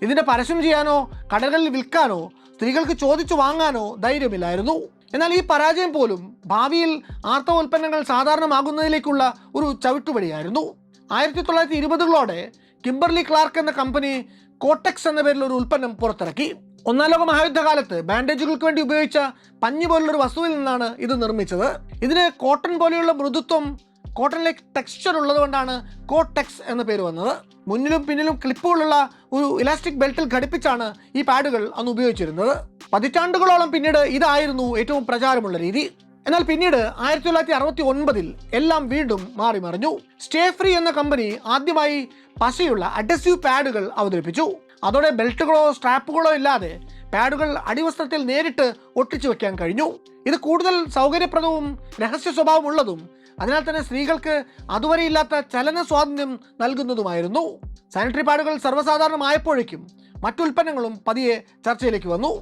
ഇതിൻ്റെ പരസ്യം ചെയ്യാനോ കടകളിൽ വിൽക്കാനോ സ്ത്രീകൾക്ക് ചോദിച്ചു വാങ്ങാനോ ധൈര്യമില്ലായിരുന്നു. എന്നാൽ ഈ പരാജയം പോലും ഭാവിയിൽ ആർത്തവ ഉൽപ്പന്നങ്ങൾ സാധാരണമാകുന്നതിലേക്കുള്ള ഒരു ചവിട്ടുപടിയായിരുന്നു. 1920-കളോടെ കിംബർലി ക്ലാർക്ക് എന്ന കമ്പനി കോട്ടെക്സ് എന്ന പേരിൽ ഒരു ഉൽപ്പന്നം പുറത്തിറക്കി. 1-ാം ലോക മഹായുദ്ധകാലത്ത് ബാൻഡേജുകൾക്ക് വേണ്ടി ഉപയോഗിച്ച പഞ്ഞി പോലുള്ളൊരു വസ്തുവിൽ നിന്നാണ് ഇത് നിർമ്മിച്ചത്. ഇതിന് കോട്ടൺ പോലെയുള്ള മൃദുത്വം, കോട്ടൺ ലൈക്ക് ടെക്സ്ചർ ഉള്ളതുകൊണ്ടാണ് കോട്ടെക്സ് എന്ന പേര് വന്നത്. മുന്നിലും പിന്നിലും ക്ലിപ്പുകളുള്ള ഒരു ഇലാസ്റ്റിക് ബെൽറ്റിൽ ഘടിപ്പിച്ചാണ് ഈ പാഡുകൾ അന്ന് ഉപയോഗിച്ചിരുന്നത്. പതിറ്റാണ്ടുകളോളം പിന്നീട് ഇതായിരുന്നു ഏറ്റവും പ്രചാരമുള്ള രീതി. എന്നാൽ പിന്നീട് 1969-ൽ എല്ലാം വീണ്ടും മാറി മറിഞ്ഞു. സ്റ്റേ ഫ്രീ എന്ന കമ്പനി ആദ്യമായി പശയുള്ള അഡസീവ് പാഡുകൾ അവതരിപ്പിച്ചു. അതോടെ ബെൽറ്റുകളോ സ്ട്രാപ്പുകളോ ഇല്ലാതെ പാഡുകൾ അടിവസ്ത്രത്തിൽ നേരിട്ട് ഒട്ടിച്ചു വെക്കാൻ കഴിഞ്ഞു. ഇത് കൂടുതൽ സൗകര്യപ്രദവും രഹസ്യ സ്വഭാവമുള്ളതും അതിനാൽ തന്നെ സ്ത്രീകൾക്ക് അതുവരെ ഇല്ലാത്ത ചലന സ്വാതന്ത്ര്യം നൽകുന്നതുമായിരുന്നു. സാനിറ്ററി പാഡുകൾ സർവ്വസാധാരണമായപ്പോഴേക്കും മറ്റുൽപ്പന്നങ്ങളും പതിയെ ചർച്ചയിലേക്ക് വന്നു.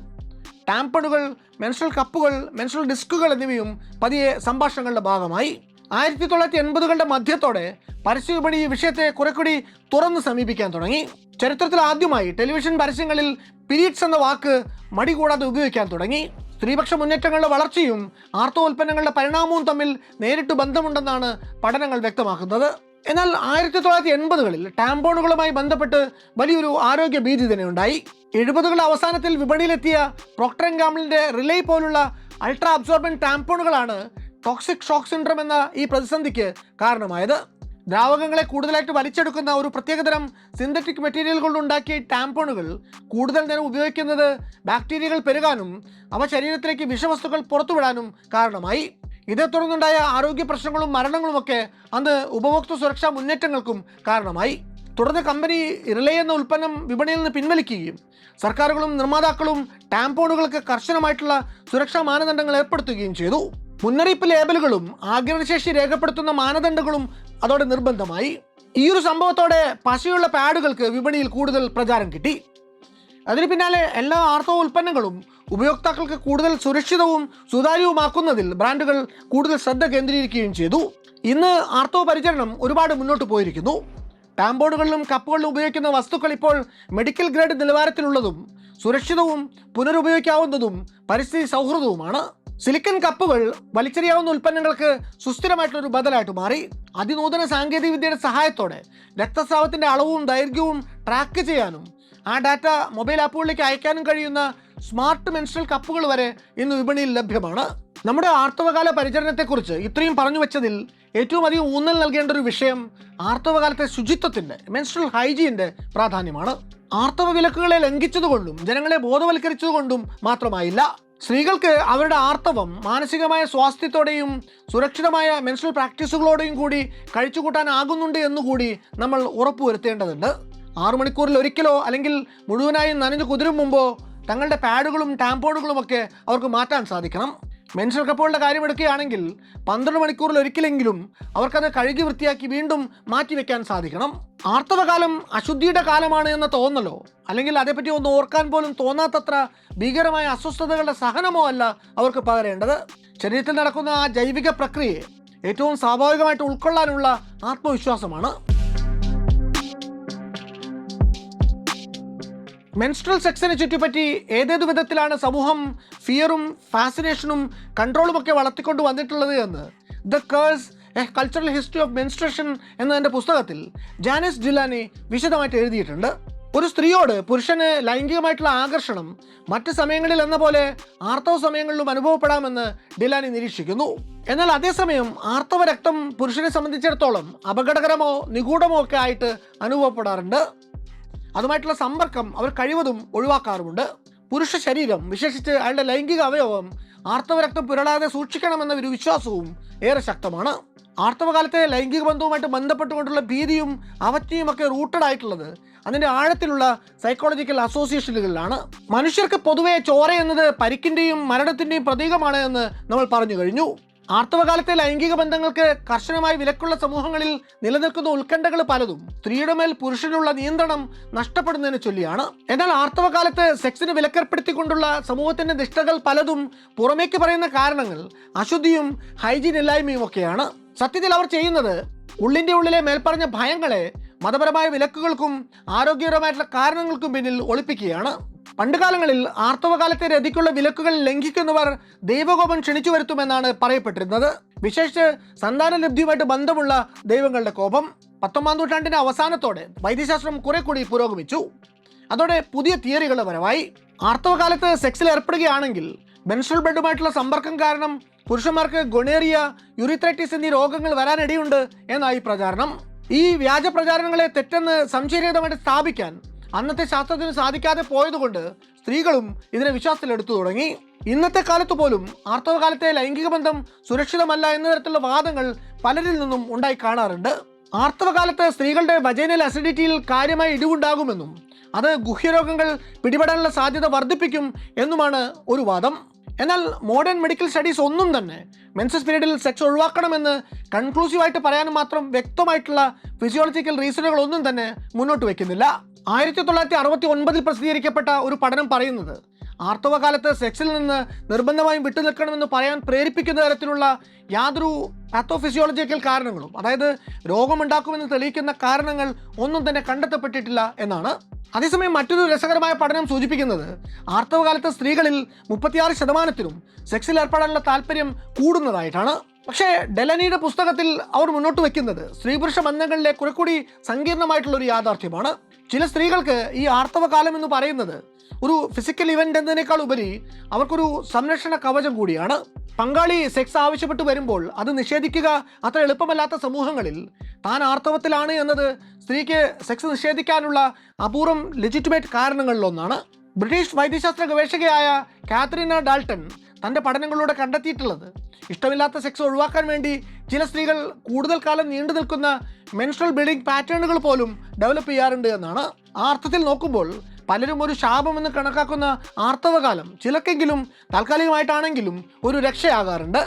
ടാമ്പണുകൾ, മെൻസ്ട്രൽ കപ്പുകൾ, മെൻസ്ട്രൽ ഡിസ്കുകൾ എന്നിവയും പതിയെ സംഭാഷണങ്ങളുടെ ഭാഗമായി. 1980കളുടെ മധ്യത്തോടെ പരസ്യവിപണി ഈ വിഷയത്തെ കുറെക്കൂടി തുറന്ന് സമീപിക്കാൻ തുടങ്ങി. ചരിത്രത്തിൽ ആദ്യമായി ടെലിവിഷൻ പരസ്യങ്ങളിൽ പീരീഡ്സ് എന്ന വാക്ക് മടി കൂടാതെ ഉപയോഗിക്കാൻ തുടങ്ങി. സ്ത്രീപക്ഷ മുന്നേറ്റങ്ങളുടെ വളർച്ചയും ആർത്തവോൽപ്പന്നങ്ങളുടെ പരിണാമവും തമ്മിൽ നേരിട്ട് ബന്ധമുണ്ടെന്നാണ് പഠനങ്ങൾ വ്യക്തമാക്കുന്നത്. എന്നാൽ 1980കളിൽ ടാമ്പോണുകളുമായി ബന്ധപ്പെട്ട് വലിയൊരു ആരോഗ്യ ഭീതി തന്നെ ഉണ്ടായി. 70കളുടെ അവസാനത്തിൽ വിപണിയിലെത്തിയ പ്രോക്ടർ ആൻഡ് ഗാംബിളിന്റെ റിലേ പോലുള്ള അൾട്രാ അബ്സോർബൻ ടാമ്പോണുകളാണ് ടോക്സിക് ഷോക്ക് സിൻഡ്രോം എന്ന ഈ പ്രതിസന്ധിക്ക് കാരണമായത്. ദ്രാവകങ്ങളെ കൂടുതലായിട്ട് വലിച്ചെടുക്കുന്ന ഒരു പ്രത്യേകതരം സിന്തറ്റിക് മെറ്റീരിയൽ കൊണ്ടുണ്ടാക്കിയ ടാമ്പോണുകൾ കൂടുതൽ നേരം ഉപയോഗിക്കുന്നത് ബാക്ടീരിയകൾ പെരുകാനും അവ ശരീരത്തിലേക്ക് വിഷവസ്തുക്കൾ പുറത്തുവിടാനും കാരണമായി. ഇതേ തുടർന്നുണ്ടായ ആരോഗ്യ പ്രശ്നങ്ങളും മരണങ്ങളുമൊക്കെ അന്ന് ഉപഭോക്തൃ സുരക്ഷാ മുന്നേറ്റങ്ങൾക്കും കാരണമായി. തുടർന്ന് കമ്പനി റിലേ എന്ന ഉൽപ്പന്നം വിപണിയിൽ നിന്ന് പിൻവലിക്കുകയും സർക്കാരുകളും നിർമ്മാതാക്കളും ടാമ്പോണുകൾക്ക് കർശനമായിട്ടുള്ള സുരക്ഷാ മാനദണ്ഡങ്ങൾ ഏർപ്പെടുത്തുകയും ചെയ്തു. മുന്നറിയിപ്പ് ലേബലുകളും ആഗിരണശേഷി രേഖപ്പെടുത്തുന്ന മാനദണ്ഡങ്ങളും അതോടെ നിർബന്ധമായി. ഈ ഒരു സംഭവത്തോടെ പശയുള്ള പാഡുകൾക്ക് വിപണിയിൽ കൂടുതൽ പ്രചാരം കിട്ടി. അതിന് പിന്നാലെ എല്ലാ ആർത്തവ ഉൽപ്പന്നങ്ങളും ഉപയോക്താക്കൾക്ക് കൂടുതൽ സുരക്ഷിതവും സുതാര്യവുമാക്കുന്നതിൽ ബ്രാൻഡുകൾ കൂടുതൽ ശ്രദ്ധ കേന്ദ്രീകരിക്കുകയും ചെയ്തു. ഇന്ന് ആർത്തവ പരിചരണം ഒരുപാട് മുന്നോട്ട് പോയിരിക്കുന്നു. ടാമ്പോണുകളിലും കപ്പുകളിലും ഉപയോഗിക്കുന്ന വസ്തുക്കൾ ഇപ്പോൾ മെഡിക്കൽ ഗ്രേഡ് നിലവാരത്തിലുള്ളതും സുരക്ഷിതവും പുനരുപയോഗിക്കാവുന്നതും പരിസ്ഥിതി സൗഹൃദവുമാണ്. സിലിക്കൺ കപ്പുകൾ വലിച്ചെറിയാവുന്ന ഉൽപ്പന്നങ്ങൾക്ക് സുസ്ഥിരമായിട്ടുള്ളൊരു ബദലായിട്ട് മാറി. അതിനൂതന സാങ്കേതിക വിദ്യയുടെ സഹായത്തോടെ രക്തസ്രാവത്തിൻ്റെ അളവും ദൈർഘ്യവും ട്രാക്ക് ചെയ്യാനും ആ ഡാറ്റ മൊബൈൽ ആപ്പുകളിലേക്ക് അയക്കാനും കഴിയുന്ന സ്മാർട്ട് മെൻസ്ട്രൽ കപ്പുകൾ വരെ ഇന്ന് വിപണിയിൽ ലഭ്യമാണ്. നമ്മുടെ ആർത്തവകാല പരിചരണത്തെക്കുറിച്ച് ഇത്രയും പറഞ്ഞു വെച്ചതിൽ ഏറ്റവും അധികം ഊന്നൽ നൽകേണ്ട ഒരു വിഷയം ആർത്തവകാലത്തെ ശുചിത്വത്തിൻ്റെ മെൻസ്ട്രൽ ഹൈജീൻ്റെ പ്രാധാന്യമാണ്. ആർത്തവ വിലക്കുകളെ ലംഘിച്ചതുകൊണ്ടും ജനങ്ങളെ ബോധവൽക്കരിച്ചതുകൊണ്ടും മാത്രമായില്ല, സ്ത്രീകൾക്ക് അവരുടെ ആർത്തവം മാനസികമായ സ്വാസ്ഥ്യത്തോടെയും സുരക്ഷിതമായ മെൻസ്ട്രൽ പ്രാക്ടീസുകളോടെയും കൂടി കഴിച്ചുകൂട്ടാനാകുന്നുണ്ട് എന്നുകൂടി നമ്മൾ ഉറപ്പുവരുത്തേണ്ടതുണ്ട്. 6 മണിക്കൂറിൽ ഒരിക്കലോ അല്ലെങ്കിൽ മുഴുവനായും നനഞ്ഞു കുതിരും മുമ്പോ തങ്ങളുടെ പാഡുകളും ടാമ്പോണുകളും ഒക്കെ അവർക്ക് മാറ്റാൻ സാധിക്കണം. മെൻസ്ട്രൽ കപ്പുകളുടെ കാര്യമെടുക്കുകയാണെങ്കിൽ 12 മണിക്കൂറിൽ ഒരിക്കലെങ്കിലും അവർക്കത് കഴുകി വൃത്തിയാക്കി വീണ്ടും മാറ്റിവെക്കാൻ സാധിക്കണം. ആർത്തവകാലം അശുദ്ധിയുടെ കാലമാണ് എന്ന തോന്നലോ അല്ലെങ്കിൽ അതേപ്പറ്റി ഒന്ന് ഓർക്കാൻ പോലും തോന്നാത്തത്ര ഭീകരമായ അസ്വസ്ഥതകളുടെ സഹനമോ അല്ല അവർക്ക് പകരേണ്ടത്. ശരീരത്തിൽ നടക്കുന്ന ആ ജൈവിക പ്രക്രിയയെ ഏറ്റവും സ്വാഭാവികമായിട്ട് ഉൾക്കൊള്ളാനുള്ള ആത്മവിശ്വാസമാണ്. മെൻസ്ട്രൽ സെക്സിനെ ചുറ്റിപ്പറ്റി ഏതേതു വിധത്തിലാണ് സമൂഹം ഫിയറും ഫാസിനേഷനും കൺട്രോളുമൊക്കെ വളർത്തിക്കൊണ്ട് വന്നിട്ടുള്ളത് എന്ന് the curse A cultural history of menstruation എന്നതിൻ്റെ പുസ്തകത്തിൽ ജാനിസ് ഡിലാനി വിശദമായിട്ട് എഴുതിയിട്ടുണ്ട്. ഒരു സ്ത്രീയോട് പുരുഷന് ലൈംഗികമായിട്ടുള്ള ആകർഷണം മറ്റ് സമയങ്ങളിൽ എന്ന പോലെ ആർത്തവ സമയങ്ങളിലും അനുഭവപ്പെടാമെന്ന് ഡിലാനി നിരീക്ഷിക്കുന്നു. എന്നാൽ അതേസമയം ആർത്തവ രക്തം പുരുഷനെ സംബന്ധിച്ചിടത്തോളം അപകടകരമോ നിഗൂഢമോ ഒക്കെ ആയിട്ട് അനുഭവപ്പെടാറുണ്ട്. അതുമായിട്ടുള്ള സമ്പർക്കം അവർ കഴിവതും ഒഴിവാക്കാറുമുണ്ട്. പുരുഷ ശരീരം, വിശേഷിച്ച് അയാളുടെ ലൈംഗിക അവയവം ആർത്തവരക്തം പുരളാതെ സൂക്ഷിക്കണമെന്ന ഒരു വിശ്വാസവും ഏറെ ശക്തമാണ്. ആർത്തവകാലത്തെ ലൈംഗിക ബന്ധവുമായിട്ട് ബന്ധപ്പെട്ടുകൊണ്ടുള്ള ഭീതിയും അവജ്ഞയും ഒക്കെ റൂട്ടഡ് ആയിട്ടുള്ളത് അതിൻ്റെ ആഴത്തിലുള്ള സൈക്കോളജിക്കൽ അസോസിയേഷനുകളിലാണ്. മനുഷ്യർക്ക് പൊതുവെ ചോര എന്നത് പരിക്കിൻ്റെയും മരണത്തിൻ്റെയും പ്രതീകമാണ് എന്ന് നമ്മൾ പറഞ്ഞു കഴിഞ്ഞു. ആർത്തവകാലത്തെ ലൈംഗിക ബന്ധങ്ങൾക്ക് കർശനമായി വിലക്കുള്ള സമൂഹങ്ങളിൽ നിലനിൽക്കുന്ന ഉത്കണ്ഠകൾ പലതും സ്ത്രീയുടെ മേൽ പുരുഷനുള്ള നിയന്ത്രണം നഷ്ടപ്പെടുന്നതിനെ ചൊല്ലിയാണ്. എന്നാൽ ആർത്തവകാലത്ത് സെക്സിന് വിലക്കേർപ്പെടുത്തിക്കൊണ്ടുള്ള സമൂഹത്തിന്റെ നിഷ്ഠകൾ പലതും പുറമേക്ക് പറയുന്ന കാരണങ്ങൾ അശുദ്ധിയും ഹൈജീൻ ഇല്ലായ്മയും ഒക്കെയാണ്. സത്യത്തിൽ അവർ ചെയ്യുന്നത് ഉള്ളിൻ്റെ ഉള്ളിലെ മേൽപ്പറഞ്ഞ ഭയങ്ങളെ മതപരമായ വിലക്കുകൾക്കും ആരോഗ്യപരമായിട്ടുള്ള കാരണങ്ങൾക്കും പിന്നിൽ ഒളിപ്പിക്കുകയാണ്. പണ്ടുകാലങ്ങളിൽ ആർത്തവകാലത്തെ രതിക്കുള്ള വിലക്കുകൾ ലംഘിക്കുന്നവർ ദൈവകോപം ക്ഷണിച്ചു വരുത്തുമെന്നാണ് പറയപ്പെട്ടിരുന്നത്. വിശേഷിച്ച് സന്താന ലബ്ധിയുമായിട്ട് ബന്ധമുള്ള ദൈവങ്ങളുടെ കോപം. 19ാം നൂറ്റാണ്ടിന്റെ അവസാനത്തോടെ വൈദ്യശാസ്ത്രം കുറെ കൂടി പുരോഗമിച്ചു. അതോടെ പുതിയ തിയറികൾ വരവായി. ആർത്തവകാലത്ത് സെക്സിൽ ഏർപ്പെടുകയാണെങ്കിൽ മെൻസ്ട്രൽ ബ്ലഡുമായിട്ടുള്ള സമ്പർക്കം കാരണം പുരുഷന്മാർക്ക് ഗൊണേറിയ, യുറിത്രൈറ്റിസ് എന്നീ രോഗങ്ങൾ വരാനിടയുണ്ട് എന്നായി പ്രചാരണം. ഈ വ്യാജ പ്രചാരണങ്ങളെ തെറ്റെന്ന് സംശയരഹിതമായിട്ട് സ്ഥാപിക്കാൻ അന്നത്തെ ശാസ്ത്രത്തിന് സാധിക്കാതെ പോയതുകൊണ്ട് സ്ത്രീകളും ഇതിനെ വിശ്വാസത്തിലെടുത്തു തുടങ്ങി. ഇന്നത്തെ കാലത്ത് പോലും ആർത്തവകാലത്തെ ലൈംഗിക ബന്ധം സുരക്ഷിതമല്ല എന്ന തരത്തിലുള്ള വാദങ്ങൾ പലരിൽ നിന്നും ഉണ്ടായി കാണാറുണ്ട്. ആർത്തവകാലത്ത് സ്ത്രീകളുടെ വജൈനൽ അസിഡിറ്റിയിൽ കാര്യമായ ഇടിവുണ്ടാകുമെന്നും അത് ഗുഹ്യരോഗങ്ങൾ പിടിപെടാനുള്ള സാധ്യത വർദ്ധിപ്പിക്കും എന്നുമാണ് ഒരു വാദം. എന്നാൽ മോഡേൺ മെഡിക്കൽ സ്റ്റഡീസ് ഒന്നും തന്നെ മെൻസസ് പീരീഡിൽ സെക്സ് ഒഴിവാക്കണമെന്ന് കൺക്ലൂസീവായിട്ട് പറയാനും മാത്രം വ്യക്തമായിട്ടുള്ള ഫിസിയോളജിക്കൽ റീസണുകളൊന്നും തന്നെ മുന്നോട്ട് വയ്ക്കുന്നില്ല. 1969 പ്രസിദ്ധീകരിക്കപ്പെട്ട ഒരു പഠനം പറയുന്നത് ആർത്തവകാലത്ത് സെക്സിൽ നിന്ന് നിർബന്ധമായും വിട്ടുനിൽക്കണമെന്ന് പറയാൻ പ്രേരിപ്പിക്കുന്ന തരത്തിലുള്ള യാതൊരു പാത്തോഫിസിയോളജിക്കൽ കാരണങ്ങളും, അതായത് രോഗമുണ്ടാക്കുമെന്ന് തെളിയിക്കുന്ന കാരണങ്ങൾ ഒന്നും തന്നെ കണ്ടെത്തപ്പെട്ടിട്ടില്ല എന്നാണ്. അതേസമയം മറ്റൊരു രസകരമായ പഠനം സൂചിപ്പിക്കുന്നത് ആർത്തവകാലത്ത് സ്ത്രീകളിൽ 36%-നും സെക്സിൽ ഏർപ്പെടാനുള്ള താല്പര്യം കൂടുന്നതായിട്ടാണ്. പക്ഷേ ഡെലനിയുടെ പുസ്തകത്തിൽ അവർ മുന്നോട്ട് വയ്ക്കുന്നത് സ്ത്രീ പുരുഷ ബന്ധങ്ങളിലെ കുറെക്കൂടി സങ്കീർണമായിട്ടുള്ളൊരു യാഥാർത്ഥ്യമാണ്. ചില സ്ത്രീകൾക്ക് ഈ ആർത്തവകാലം എന്ന് പറയുന്നത് ഒരു ഫിസിക്കൽ ഇവന്റ് എന്നതിനേക്കാൾ ഉപരി അവർക്കൊരു സംരക്ഷണ കവചം കൂടിയാണ്. പങ്കാളി സെക്സ് ആവശ്യപ്പെട്ട് വരുമ്പോൾ അത് നിഷേധിക്കുക അത്ര എളുപ്പമല്ലാത്ത സമൂഹങ്ങളിൽ താൻ ആർത്തവത്തിലാണ് എന്നത് സ്ത്രീക്ക് സെക്സ് നിഷേധിക്കാനുള്ള അപൂർവം ലെജിറ്റിമേറ്റ് കാരണങ്ങളിലൊന്നാണ്. ബ്രിട്ടീഷ് വൈദ്യശാസ്ത്ര ഗവേഷകയായ കാതറിന ഡാൾട്ടൺ തൻ്റെ പഠനങ്ങളിലൂടെ കണ്ടെത്തിയിട്ടുള്ളത് ഇഷ്ടമില്ലാത്ത സെക്സ് ഒഴിവാക്കാൻ വേണ്ടി ചില സ്ത്രീകൾ കൂടുതൽ കാലം നീണ്ടു നിൽക്കുന്ന മെൻസ്ട്രൽ ബ്ലീഡിംഗ് പാറ്റേണുകൾ പോലും ഡെവലപ്പ് ചെയ്യാറുണ്ട് എന്നാണ്. ആ അർത്ഥത്തിൽ നോക്കുമ്പോൾ പലരും ഒരു ശാപമെന്ന് കണക്കാക്കുന്ന ആർത്തവകാലം ചിലക്കെങ്കിലും താൽക്കാലികമായിട്ടാണെങ്കിലും ഒരു രക്ഷയാകാറുണ്ട്.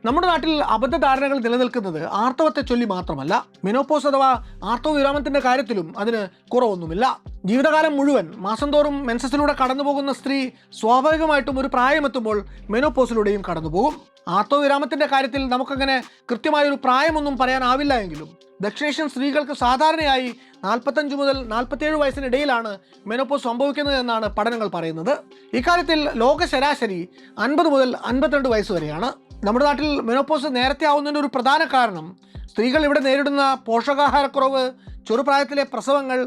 നമ്മുടെ നാട്ടിൽ അബദ്ധധാരണകൾ നിലനിൽക്കുന്നത് ആർത്തവത്തെ ചൊല്ലി മാത്രമല്ല, മെനോപോസ് അഥവാ ആർത്തവ വിരാമത്തിന്റെ കാര്യത്തിലും അതിന് കുറവൊന്നുമില്ല. ജീവിതകാലം മുഴുവൻ മാസം തോറും മെൻസസിലൂടെ കടന്നുപോകുന്ന സ്ത്രീ സ്വാഭാവികമായിട്ടും ഒരു പ്രായമെത്തുമ്പോൾ മെനോപോസിലൂടെയും കടന്നുപോകും. ആർത്തവ വിരാമത്തിന്റെ കാര്യത്തിൽ നമുക്കങ്ങനെ കൃത്യമായൊരു പ്രായമൊന്നും പറയാനാവില്ല എങ്കിലും ദക്ഷിണേഷ്യൻ സ്ത്രീകൾക്ക് സാധാരണയായി 45 മുതൽ 47 വയസ്സിനിടയിലാണ് മെനോപോസ് സംഭവിക്കുന്നത് എന്നാണ് പഠനങ്ങൾ പറയുന്നത്. ഇക്കാര്യത്തിൽ ലോക ശരാശരി 50 മുതൽ 52 വയസ്സ് വരെയാണ്. നമ്മുടെ നാട്ടിൽ മെനോപോസ് നേരത്തെ ആവുന്നതിൻ്റെ ഒരു പ്രധാന കാരണം സ്ത്രീകൾ ഇവിടെ നേരിടുന്ന പോഷകാഹാരക്കുറവ്, ചെറുപ്രായത്തിലെ പ്രസവങ്ങൾ,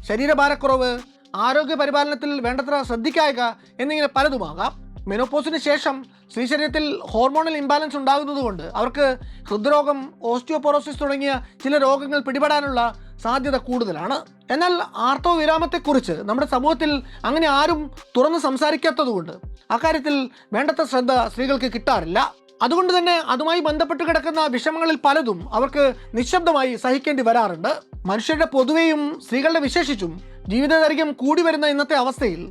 ശരീരഭാരക്കുറവ്, ആരോഗ്യ പരിപാലനത്തിൽ വേണ്ടത്ര ശ്രദ്ധിക്കായ്ക എന്നിങ്ങനെ പലതുമാകാം. മെനോപോസിന് ശേഷം സ്ത്രീ ശരീരത്തിൽ ഹോർമോണൽ ഇംബാലൻസ് ഉണ്ടാകുന്നതുകൊണ്ട് അവർക്ക് ഹൃദ്രോഗം, ഓസ്റ്റിയോപൊറോസിസ് തുടങ്ങിയ ചില രോഗങ്ങൾ പിടിപെടാനുള്ള സാധ്യത കൂടുതലാണ്. എന്നാൽ ആർത്തവ വിരാമത്തെക്കുറിച്ച് നമ്മുടെ സമൂഹത്തിൽ അങ്ങനെ ആരും തുറന്ന് സംസാരിക്കാത്തതുകൊണ്ട് അക്കാര്യത്തിൽ വേണ്ടത്ര ശ്രദ്ധ സ്ത്രീകൾക്ക് കിട്ടാറില്ല. അതുകൊണ്ട് തന്നെ അതുമായി ബന്ധപ്പെട്ട് കിടക്കുന്ന വിഷമങ്ങളിൽ പലതും അവർക്ക് നിശബ്ദമായി സഹിക്കേണ്ടി വരാറുണ്ട്. മനുഷ്യരുടെ പൊതുവെയും സ്ത്രീകളുടെ വിശേഷിച്ചും ജീവിതദൈർഘ്യം കൂടി വരുന്ന ഇന്നത്തെ അവസ്ഥയിൽ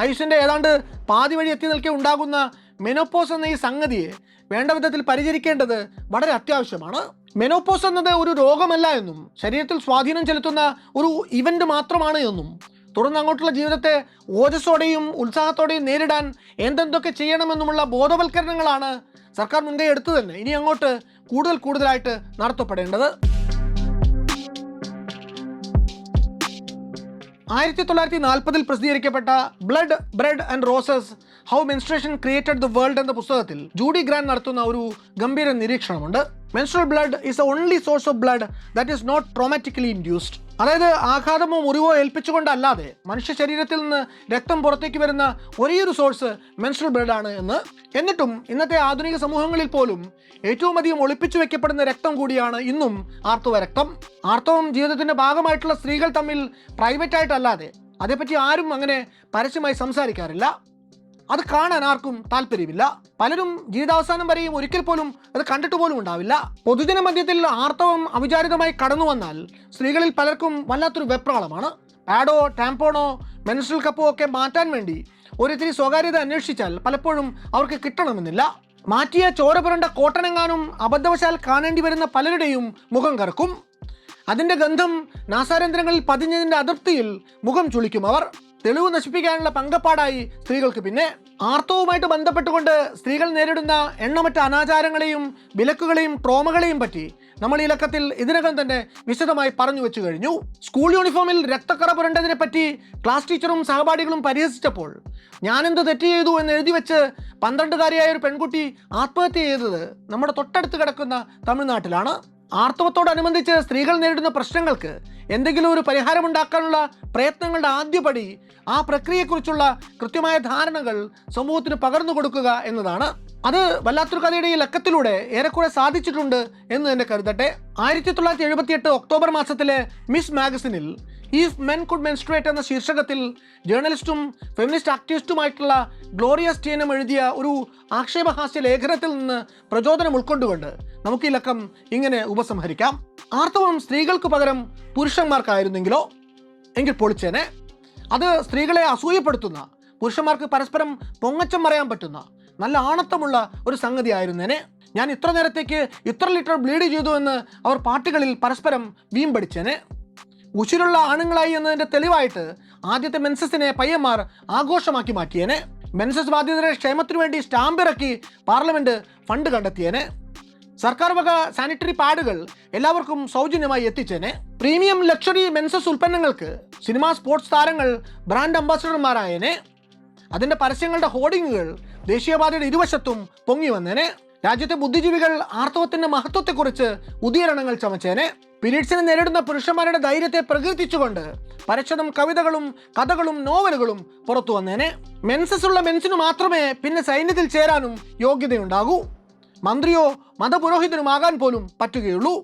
ആയുഷിൻ്റെ ഏതാണ്ട് പാതി വഴി എത്തി നിൽക്കെ ഉണ്ടാകുന്ന മെനോപോസ് എന്ന ഈ സംഗതിയെ വേണ്ട വിധത്തിൽ പരിചരിക്കേണ്ടത് വളരെ അത്യാവശ്യമാണ്. മെനോപോസ് എന്നത് ഒരു രോഗമല്ല എന്നും ശരീരത്തിൽ സ്വാധീനം ചെലുത്തുന്ന ഒരു ഇവന്റ് മാത്രമാണ് എന്നും തുടർന്ന് അങ്ങോട്ടുള്ള ജീവിതത്തെ ഓജസ്സോടെയും ഉത്സാഹത്തോടെയും നേരിടാൻ എന്തെന്തൊക്കെ ചെയ്യണമെന്നുമുള്ള ബോധവൽക്കരണങ്ങളാണ് സർക്കാർ മുൻകൈ എടുത്തു തന്നെ ഇനി അങ്ങോട്ട് കൂടുതലായിട്ട് നടത്തപ്പെടേണ്ടത്. 1940 പ്രസിദ്ധീകരിക്കപ്പെട്ട blood, bread and roses how menstruation created the world എന്ന പുസ്തകത്തിൽ ജൂഡി ഗ്രാൻഡ് നടത്തുന്ന ഒരു ഗംഭീര നിരീക്ഷണമുണ്ട്. Menstrual blood is the only source of blood that is not traumatically induced. അതായത് ആഘാതമോ മുറിവോ ഏൽപ്പിച്ചുകൊണ്ടല്ലാതെ മനുഷ്യ ശരീരത്തിൽ നിന്ന് രക്തം പുറത്തേക്ക് വരുന്ന ഒരേയൊരു സോഴ്സ് മെൻസ്ട്രൽ ബ്ലഡ് ആണ് എന്ന്. എന്നിട്ടും ഇന്നത്തെ ആധുനിക സമൂഹങ്ങളിൽ പോലും ഏറ്റവും അധികം ഒളിപ്പിച്ചു വെക്കപ്പെടുന്ന രക്തം കൂടിയാണ് ഇന്നും ആർത്തവ രക്തം. ആർത്തവം ജീവിതത്തിന്റെ ഭാഗമായിട്ടുള്ള സ്ത്രീകൾ തമ്മിൽ പ്രൈവറ്റ് ആയിട്ടല്ലാതെ അതേപ്പറ്റി ആരും അങ്ങനെ പരസ്യമായി സംസാരിക്കാറില്ല. അത് കാണാൻ ആർക്കും താല്പര്യമില്ല. പലരും ജീവിതാവസാനം വരെയും ഒരിക്കൽ പോലും അത് കണ്ടിട്ട് പോലും ഉണ്ടാവില്ല. പൊതുജന മധ്യത്തിൽ ആർത്തവം അവിചാരിതമായി കടന്നു വന്നാൽ സ്ത്രീകളിൽ പലർക്കും വല്ലാത്തൊരു വെപ്രാളമാണ്. പാഡോ, ടാംപോണോ, മെൻസ്ട്രൽ കപ്പോ ഒക്കെ മാറ്റാൻ വേണ്ടി ഒരിത്തിരി സ്വകാര്യത അന്വേഷിച്ചാൽ പലപ്പോഴും അവർക്ക് കിട്ടണമെന്നില്ല. മാറ്റിയ ചോര പുരണ്ട കോട്ടനെങ്ങാനും അബദ്ധവശാൽ കാണേണ്ടി വരുന്ന പലരുടെയും മുഖം കറക്കും. അതിൻ്റെ ഗന്ധം നാസാരന്ധ്രങ്ങളിൽ പതിഞ്ഞതിൻ്റെ അതൃപ്തിയിൽ മുഖം ചുളിക്കും അവർ. തെളിവ് നശിപ്പിക്കാനുള്ള പങ്കപ്പാടായി സ്ത്രീകൾക്ക്. പിന്നെ ആർത്തവുമായിട്ട് ബന്ധപ്പെട്ടുകൊണ്ട് സ്ത്രീകൾ നേരിടുന്ന എണ്ണമറ്റ അനാചാരങ്ങളെയും വിലക്കുകളെയും ട്രോമകളെയും പറ്റി നമ്മൾ ഈ ലക്കത്തിൽ ഇതിനകം തന്നെ വിശദമായി പറഞ്ഞു വെച്ചു കഴിഞ്ഞു. സ്കൂൾ യൂണിഫോമിൽ രക്തക്കറ പുരണ്ടതിനെ പറ്റി ക്ലാസ് ടീച്ചറും സഹപാഠികളും പരിഹസിച്ചപ്പോൾ ഞാനെന്ത് തെറ്റ് ചെയ്തു എന്ന് എഴുതി വെച്ച് 12-കാരിയായ ഒരു പെൺകുട്ടി ആത്മഹത്യ ചെയ്തത് നമ്മുടെ തൊട്ടടുത്ത് കിടക്കുന്ന തമിഴ്നാട്ടിലാണ്. ആർത്തവത്തോടനുബന്ധിച്ച് സ്ത്രീകൾ നേരിടുന്ന പ്രശ്നങ്ങൾക്ക് എന്തെങ്കിലും ഒരു പരിഹാരമുണ്ടാക്കാനുള്ള പ്രയത്നങ്ങളുടെ ആദ്യപടി ആ പ്രക്രിയയെക്കുറിച്ചുള്ള കൃത്യമായ ധാരണകൾ സമൂഹത്തിന് പകർന്നു കൊടുക്കുക എന്നതാണ്. അത് വല്ലാത്തൊരു കഥയുടെ ഈ ലക്കത്തിലൂടെ ഏറെക്കുറെ സാധിച്ചിട്ടുണ്ട് എന്ന് തന്നെ കരുതട്ടെ. 1978 ഒക്ടോബർ മാസത്തിലെ മിസ് മാഗസിനിൽ ഇഫ് മെൻ കുഡ് മെൻസ്ട്രേറ്റ് എന്ന ശീർഷകത്തിൽ ജേർണലിസ്റ്റും ഫെമിനിസ്റ്റ് ആക്ടിവിസ്റ്റുമായിട്ടുള്ള ഗ്ലോറിയ സ്റ്റീനം എഴുതിയ ഒരു ആക്ഷേപഹാസ്യ ലേഖനത്തിൽ നിന്ന് പ്രചോദനം ഉൾക്കൊണ്ടുകൊണ്ട് നമുക്ക് ഈ ലക്കം ഇങ്ങനെ ഉപസംഹരിക്കാം. ആർത്തവം സ്ത്രീകൾക്ക് പകരം പുരുഷന്മാർക്കായിരുന്നെങ്കിലോ എങ്കിൽ പൊളിച്ചേനെ. അത് സ്ത്രീകളെ അസൂയപ്പെടുത്തുന്ന, പുരുഷന്മാർക്ക് പരസ്പരം പൊങ്ങച്ചം പറയാൻ പറ്റുന്ന നല്ല ആണത്തമുള്ള ഒരു സംഗതി ആയിരുന്നേനെ. ഞാൻ ഇത്ര നേരത്തേക്ക് ഇത്ര ലിറ്റർ ബ്ലീഡ് ചെയ്തു എന്ന് അവർ പാർട്ടികളിൽ പരസ്പരം വീമ്പടിച്ചേനെ. ഉശിരുള്ള ആണുങ്ങളായി എന്നതിൻ്റെ തെളിവായിട്ട് ആദ്യത്തെ മെൻസസിനെ പയ്യന്മാർ ആഘോഷമാക്കി മാറ്റിയേനെ. മെൻസസ് ബാധിതരുടെ ക്ഷേമത്തിനു വേണ്ടി സ്റ്റാമ്പ് ഇറക്കി പാർലമെൻറ്റ് ഫണ്ട് കണ്ടെത്തിയേനെ. സർക്കാർ വക സാനിറ്ററി പാഡുകൾ എല്ലാവർക്കും സൗജന്യമായി എത്തിച്ചേനെ. പ്രീമിയം ലക്ഷറി മെൻസസ് ഉൽപ്പന്നങ്ങൾക്ക് സിനിമ സ്പോർട്സ് താരങ്ങൾ ബ്രാൻഡ് അംബാസഡർമാരായേനെ. അതിൻ്റെ പരസ്യങ്ങളുടെ ഹോർഡിങ്ങുകൾ ദേശീയപാതയുടെ ഇരുവശത്തും പൊങ്ങി വന്നേനെ. രാജ്യത്തെ ബുദ്ധിജീവികൾ ആർത്തവത്തിൻ്റെ മഹത്വത്തെക്കുറിച്ച് ഉദീരണങ്ങൾ ചമച്ചേനെ. പീരീഡ്സിനെ നേരിടുന്ന പുരുഷന്മാരുടെ ധൈര്യത്തെ പ്രകീർത്തിച്ചുകൊണ്ട് പരക്ഷതം കവിതകളും കഥകളും നോവലുകളും പുറത്തു വന്നേനെ. മെൻസസ് ഉള്ള മെൻസിനു മാത്രമേ പിന്നെ സൈന്യത്തിൽ ചേരാനും യോഗ്യതയുണ്ടാകൂ. മന്ത്രിയോ മതപുരോഹിതനുമാകാൻ പോലും പറ്റുകയുള്ളൂ.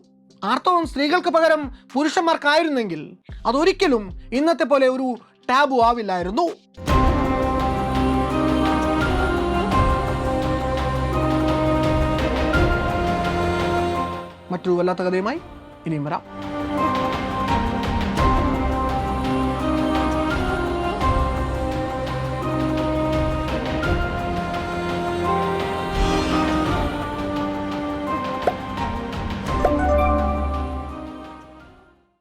ആർത്തവം സ്ത്രീകൾക്ക് പകരം പുരുഷന്മാർക്കായിരുന്നെങ്കിൽ അതൊരിക്കലും ഇന്നത്തെ പോലെ ഒരു ടാബു ആവില്ലായിരുന്നു. മറ്റൊരു വല്ലാത്ത കഥയുമായി ഇനിയും വരാം.